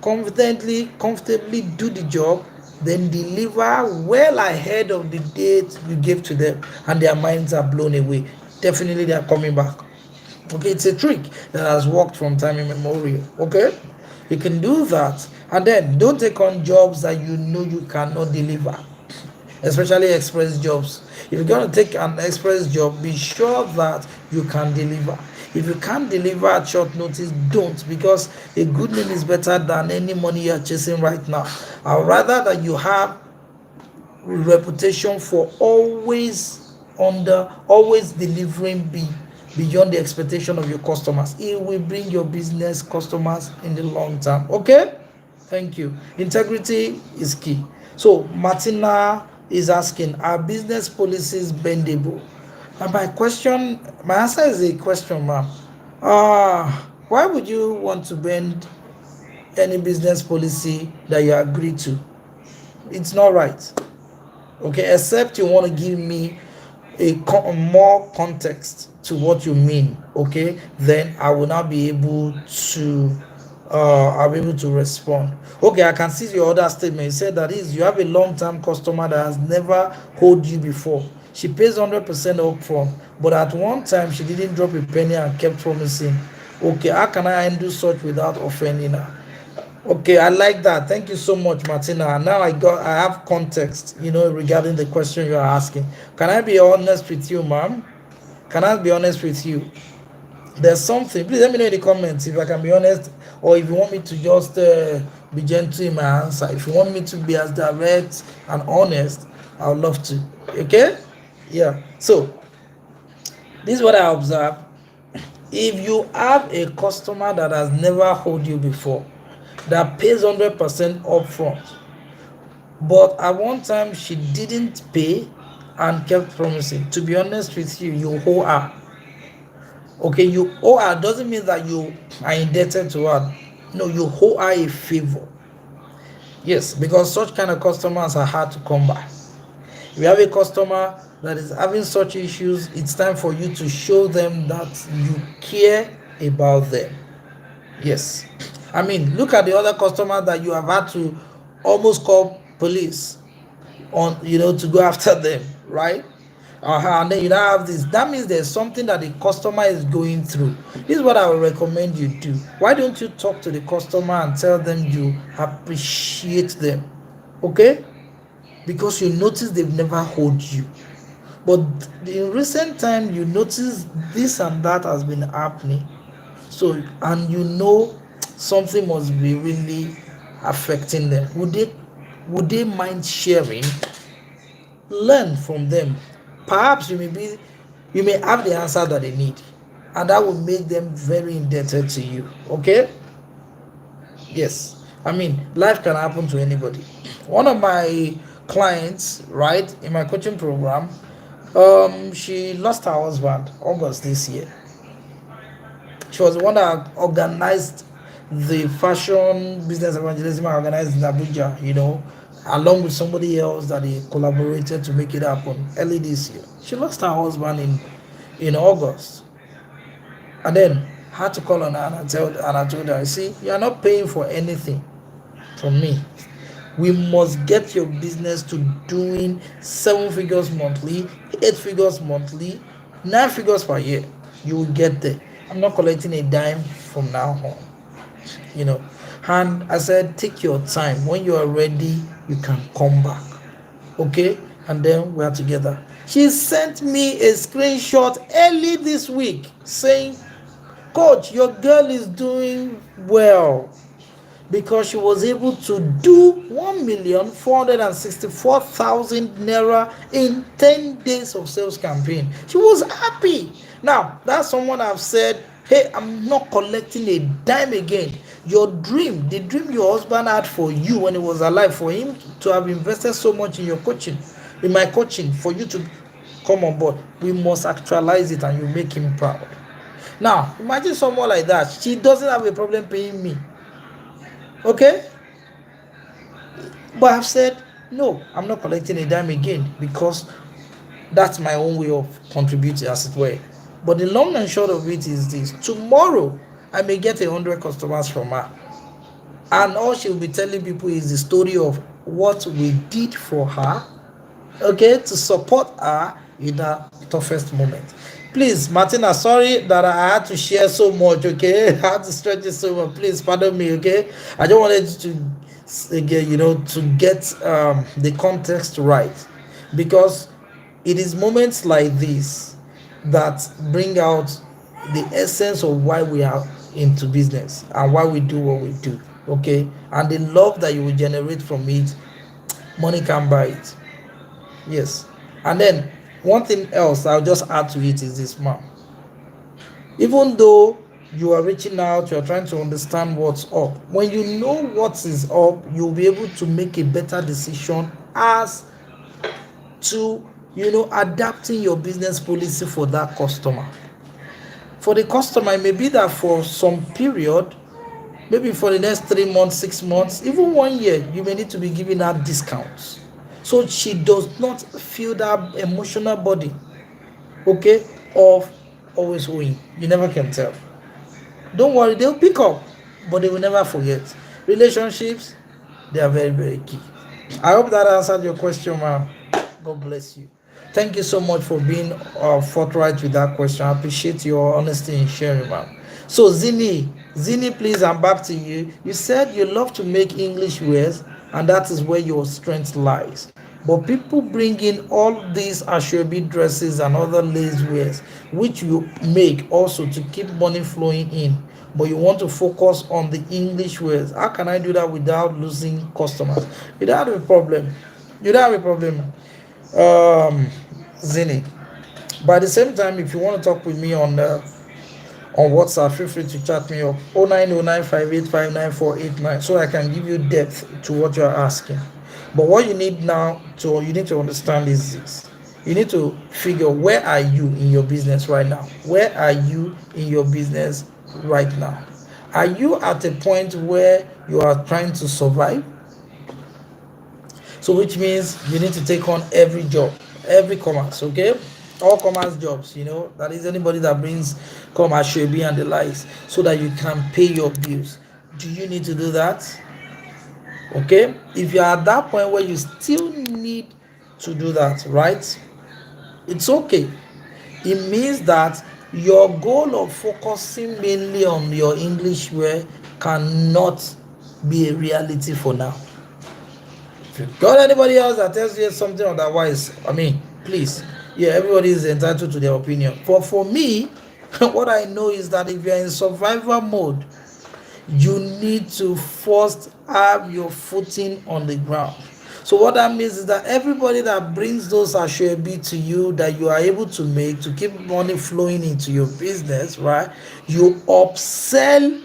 comfortably do the job, then deliver well ahead of the date you gave to them, and their minds are blown away. Definitely they are coming back. Okay, it's a trick that has worked from time immemorial. Okay, you can do that, and then don't take on jobs that you cannot deliver, especially express jobs. If you're going to take an express job, be sure that you can deliver. If you can't deliver at short notice, don't, because a good name is better than any money you're chasing right now. I'd rather that you have reputation for always delivering beyond the expectation of your customers. It will bring your business customers in the long term. Okay, thank you. Integrity is key. So Martina is asking, are business policies bendable? And my answer is a question, ma'am. Why would you want to bend any business policy that you agree to? It's not right. Okay, except you want to give me more context to what you mean. Okay, then I will not be able to I'll be able to respond. Okay, I can see your other statement. You said that is you have a long-term customer that has never owed you before. She pays 100% upfront, but at one time she didn't drop a penny and kept promising. Okay, how can I handle such without offending her? Okay, I like that. Thank you so much, Martina. And now I have context, regarding the question you are asking. Can I be honest with you, ma'am? Can I be honest with you? There's something. Please let me know in the comments if I can be honest, or if you want me to just be gentle in my answer. If you want me to be as direct and honest, I would love to. Okay? Yeah. So this is what I observe. If you have a customer that has never owed you before, that pays 100% upfront, but at one time she didn't pay and kept promising, to be honest with you, you owe her. Okay, you owe her doesn't mean that you are indebted to her. No, you owe her a favor. Yes, because such kind of customers are hard to come by. If you have a customer that is having such issues, it's time for you to show them that you care about them. Yes. I mean, look at the other customer that you have had to almost call police on, to go after them, right? And then you now have this. That means there's something that the customer is going through. This is what I would recommend you do. Why don't you talk to the customer and tell them you appreciate them? Okay? Because you notice they've never owed you. But in recent time, you notice this and that has been happening. So, and something must be really affecting them. Would they mind sharing? Learn from them. Perhaps you may have the answer that they need, and that will make them very indebted to you. Okay? Yes. I mean, life can happen to anybody. One of my clients, right, in my coaching program, she lost her husband August this year. She was the one that organized the fashion business evangelism I organized in Abuja, along with somebody else that they collaborated to make it happen early this year. She lost her husband in August, and then had to call on her, and I told her, see, you are not paying for anything from me. We must get your business to doing 7 figures monthly, 8 figures monthly, 9 figures per year. You will get there. I'm not collecting a dime from now on. you know and I said, take your time. When you are ready, you can come back. Okay? And then we are together. She sent me a screenshot early this week saying, coach, your girl is doing well, because she was able to do 1,464,000 naira in 10 days of sales campaign. She was happy. Now, that's someone I've said, hey, I'm not collecting a dime again. Your dream, the dream your husband had for you when he was alive, for him to have invested so much in your coaching, in my coaching, for you to come on board, we must actualize it, and you make him proud. Now, imagine someone like that. She doesn't have a problem paying me. Okay? But I've said, no, I'm not collecting a dime again, because that's my own way of contributing, as it were. But the long and short of it is this: tomorrow, I may get 100 customers from her, and all she'll be telling people is the story of what we did for her, okay, to support her in her toughest moment. Please, Martina, sorry that I had to share so much, okay? I had to stretch it so much. Please pardon me, okay? I just wanted to again, to get the context right, because it is moments like this that bring out the essence of why we are into business and why we do what we do, okay? And the love that you will generate from it, money can buy it. Yes. And then one thing else I'll just add to it is this, man. Even though you are reaching out, you are trying to understand what's up. When you know what is up, you'll be able to make a better decision as to, adapting your business policy for that customer. For the customer, it may be that for some period, maybe for the next 3 months, 6 months, even 1 year, you may need to be giving her discounts, so she does not feel that emotional body, okay, of always owing. You never can tell. Don't worry, they'll pick up, but they will never forget. Relationships, they are very, very key. I hope that answered your question, ma'am. God bless you. Thank you so much for being forthright with that question. I appreciate your honesty in sharing, ma'am. So, Zini, please, I'm back to you. You said you love to make English wears, and that is where your strength lies. But people bring in all these ashwabi dresses and other lace wears, which you make also to keep money flowing in. But you want to focus on the English wears. How can I do that without losing customers? You don't have a problem. You don't have a problem, Zini. But at the same time, if you want to talk with me on WhatsApp, feel free to chat me up 09095859489, so I can give you depth to what you're asking. But what you need to understand is this: you need to figure, where are you in your business right now? Where are you in your business right now? Are you at a point where you are trying to survive? So, which means you need to take on every job, every commerce, okay? All commerce jobs, that is anybody that brings commerce, should be, and the likes, so that you can pay your bills. Do you need to do that? Okay? If you're at that point where you still need to do that, right? It's okay. It means that your goal of focusing mainly on your English wear cannot be a reality for now. If you got anybody else that tells you something otherwise, please, Yeah, everybody is entitled to their opinion. But for me, what I know is that if you're in survival mode, you need to first have your footing on the ground. So what that means is that everybody that brings those ashwebi to you that you are able to make to keep money flowing into your business, right? You upsell,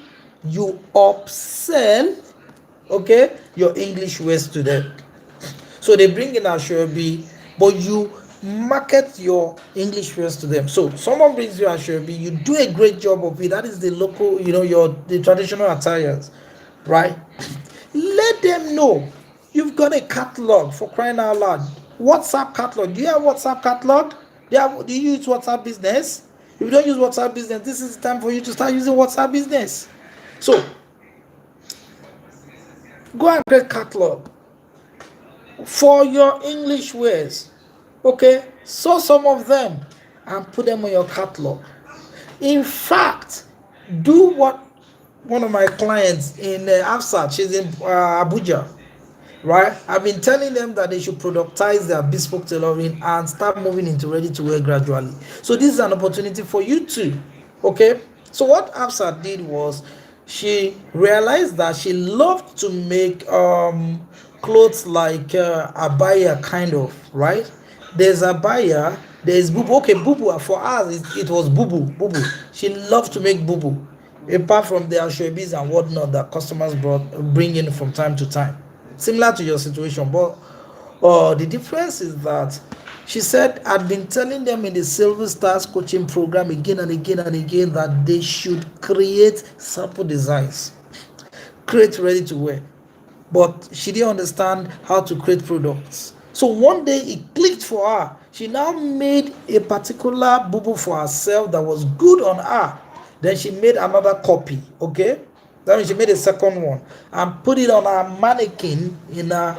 okay, your English wares to them. So they bring in ashwebi, but you market your English wares to them. So someone brings you ashwebi, you do a great job of it. That is the local, the traditional attires, right? Let them know you've got a catalog, for crying out loud. WhatsApp catalog. Do you have WhatsApp catalog? Do you use WhatsApp business? If you don't use WhatsApp business, this is the time for you to start using WhatsApp business. So go and create catalog for your English wares. Okay, so some of them and put them on your catalog. In fact, do what one of my clients in Afsat, she's in Abuja, right? I've been telling them that they should productize their bespoke tailoring and start moving into ready to wear gradually. So this is an opportunity for you too. Okay, so what Afsat did was she realized that she loved to make clothes like abaya kind of, right? There's abaya, there's bubu. Okay, bubu for us it was bubu. She loved to make bubu, apart from the ashwebis and whatnot that customers bring in from time to time, similar to your situation. But the difference is that she said I'd been telling them in the Silver Stars coaching program again and again and again that they should create sample designs, create ready to wear, but she didn't understand how to create products. So one day it clicked for her. She now made a particular bubu for herself that was good on her. Then she made another copy, okay? That means she made a second one and put it on her mannequin in a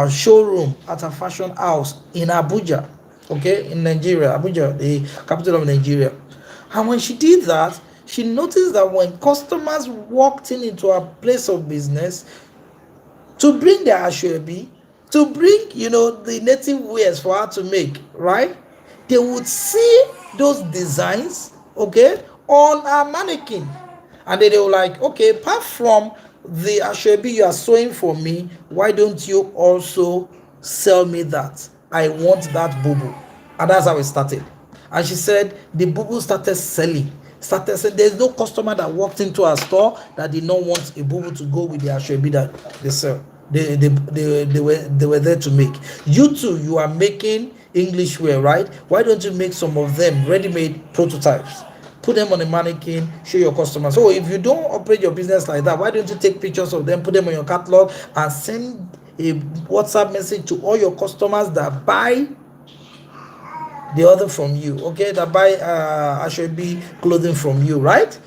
showroom at a fashion house in Abuja, okay, in Nigeria, Abuja, the capital of Nigeria. And when she did that, she noticed that when customers walked into her place of business to bring their ashwebi, to bring, the native wares for her to make, right? They would see those designs, okay, on her mannequin. And then they were like, okay, apart from the ashwebi you are sewing for me, why don't you also sell me that? I want that bubu. And that's how it started. And she said the bubu started selling. There's no customer that walked into our store that did not want a bubu to go with the ashwebi that they sell. They were there to make. You too, you are making English wear, right? Why don't you make some of them ready-made prototypes? Put them on a mannequin, show your customers. So if you don't operate your business like that, why don't you take pictures of them, put them on your catalog, and send a WhatsApp message to all your customers that buy the order from you, okay, that buy ashwebi clothing from you, right?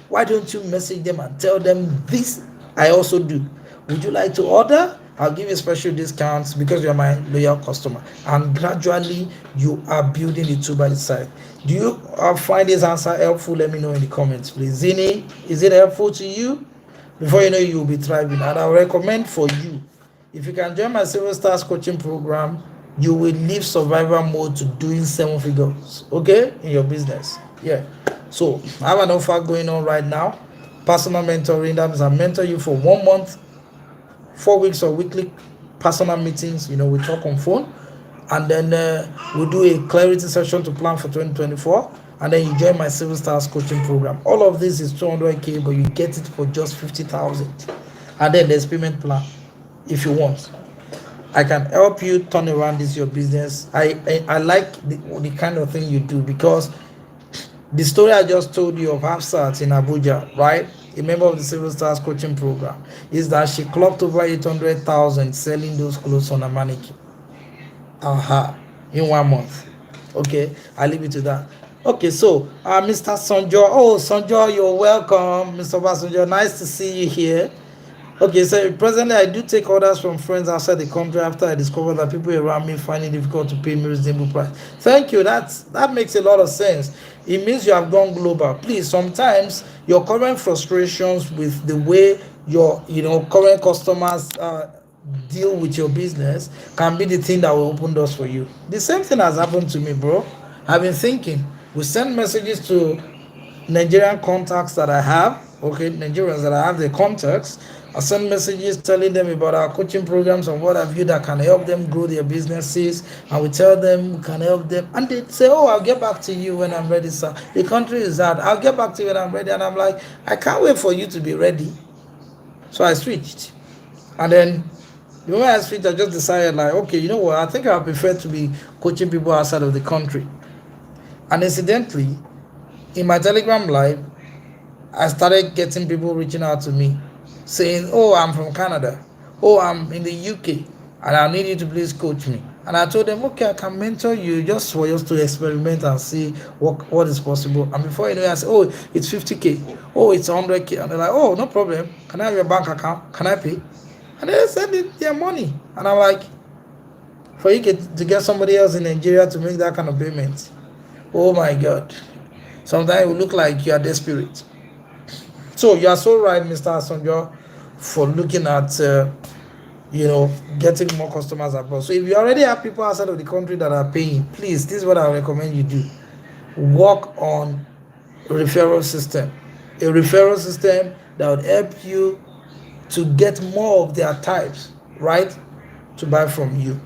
Why don't you message them and tell them this I also do? Would you like to order? I'll give you special discounts because you're my loyal customer. And gradually you are building it two by the side. Do you find this answer helpful? Let me know in the comments, please. Zini, is it helpful to you? Before you know, you'll be thriving. And I'll recommend for you, if you can join my Silver Stars coaching program, you will leave survival mode to doing 7 figures, okay, in your business. Yeah. So I have an offer going on right now. Personal mentoring. That means I mentor you for 1 month, 4 weeks of weekly personal meetings. We talk on phone, and then we do a clarity session to plan for 2024, and then you join my Silver Stars coaching program. All of this is 200K, but you get it for just 50,000, and then there's payment plan if you want. I can help you turn around this your business. I like the kind of thing you do, because the story I just told you of Hafsat in Abuja, right? A member of the Silver Stars coaching program, is that she clocked over 800,000 selling those clothes on a mannequin. In 1 month. Okay, I leave it to that. Okay, so Mr. Sonjo. Oh, Sonjo, you're welcome. Mr. Basanjo, nice to see you here. Okay, so presently I do take orders from friends outside the country after I discovered that people around me find it difficult to pay me reasonable price. Thank you. That makes a lot of sense. It means you have gone global. Please, sometimes your current frustrations with the way your current customers deal with your business can be the thing that will open doors for you. The same thing has happened to me, bro. I've been thinking. We send messages to Nigerian contacts that I have, okay, Nigerians that I have the contacts. I send messages telling them about our coaching programs and what have you that can help them grow their businesses. And we tell them we can help them. And they say, oh, I'll get back to you when I'm ready, sir. The country is hard. I'll get back to you when I'm ready. And I'm like, I can't wait for you to be ready. So I switched. And then the moment I switched, I just decided, like, okay, you know what? I think I prefer to be coaching people outside of the country. And incidentally, in my Telegram live, I started getting people reaching out to me saying, oh, I'm from Canada. Oh, I'm in the UK and I need you to please coach me. And I told them, okay, I can mentor you just for us to experiment and see what is possible. And before you know it, I said, oh, it's 50K. Oh, it's 100K. And they're like, oh, no problem. Can I have your bank account? Can I pay? And they send it their money. And I'm like, for you to get somebody else in Nigeria to make that kind of payment, oh my God. Sometimes it will look like you are desperate. So you are so right, Mr. Asonjo, for looking at getting more customers abroad. So if you already have people outside of the country that are paying, please, this is what I recommend you do. Work on a referral system. A referral system that would help you to get more of their types, right, to buy from you.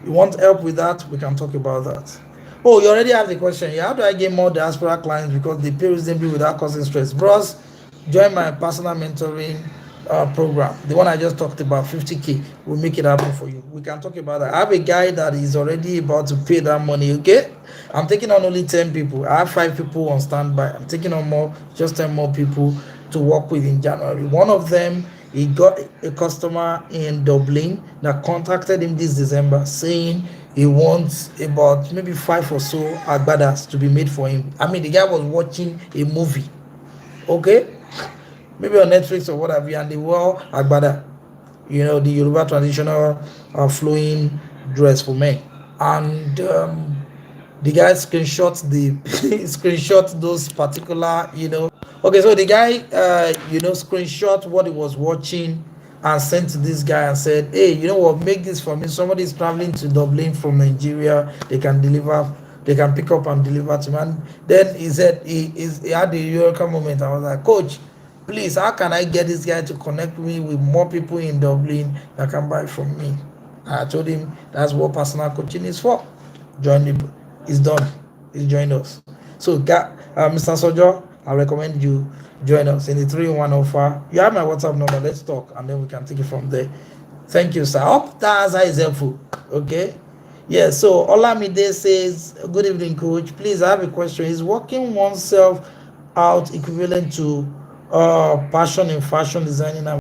You want help with that? We can talk about that. Oh, you already have the question. How do I get more diaspora clients because they pay reasonably without causing stress? Bros, join my personal mentoring program. The one I just talked about, 50K. We'll make it happen for you. We can talk about that. I have a guy that is already about to pay that money, okay? I'm taking on only 10 people. I have 5 people on standby. I'm taking on more, just 10 more people to work with in January. One of them, he got a customer in Dublin that contacted him this December saying he wants about maybe 5 or so agbadas to be made for him. I mean, the guy was watching a movie, okay? Maybe on Netflix or whatever, and they wore agbada, the Yoruba traditional flowing dress for men. And the guy screenshot those particular, Okay, so the guy, screenshot what he was watching and sent to this guy and said, hey, you know what, make this for me. Somebody is traveling to Dublin from Nigeria. They can pick up and deliver to me. And then he said, he had the eureka moment. I was like, coach, please, how can I get this guy to connect me with more people in Dublin that can buy from me? And I told him that's what personal coaching is for. Join him. It's done. He's joined us. So, Mr. Sojo, I recommend you join us in the 3-in-1 offer. You have my WhatsApp number. Let's talk, and then we can take it from there. Thank you, sir. I hope that answer is helpful. Okay. Yeah. So Olamide says, "Good evening, coach. Please, I have a question. Is working oneself out equivalent to passion in fashion designing and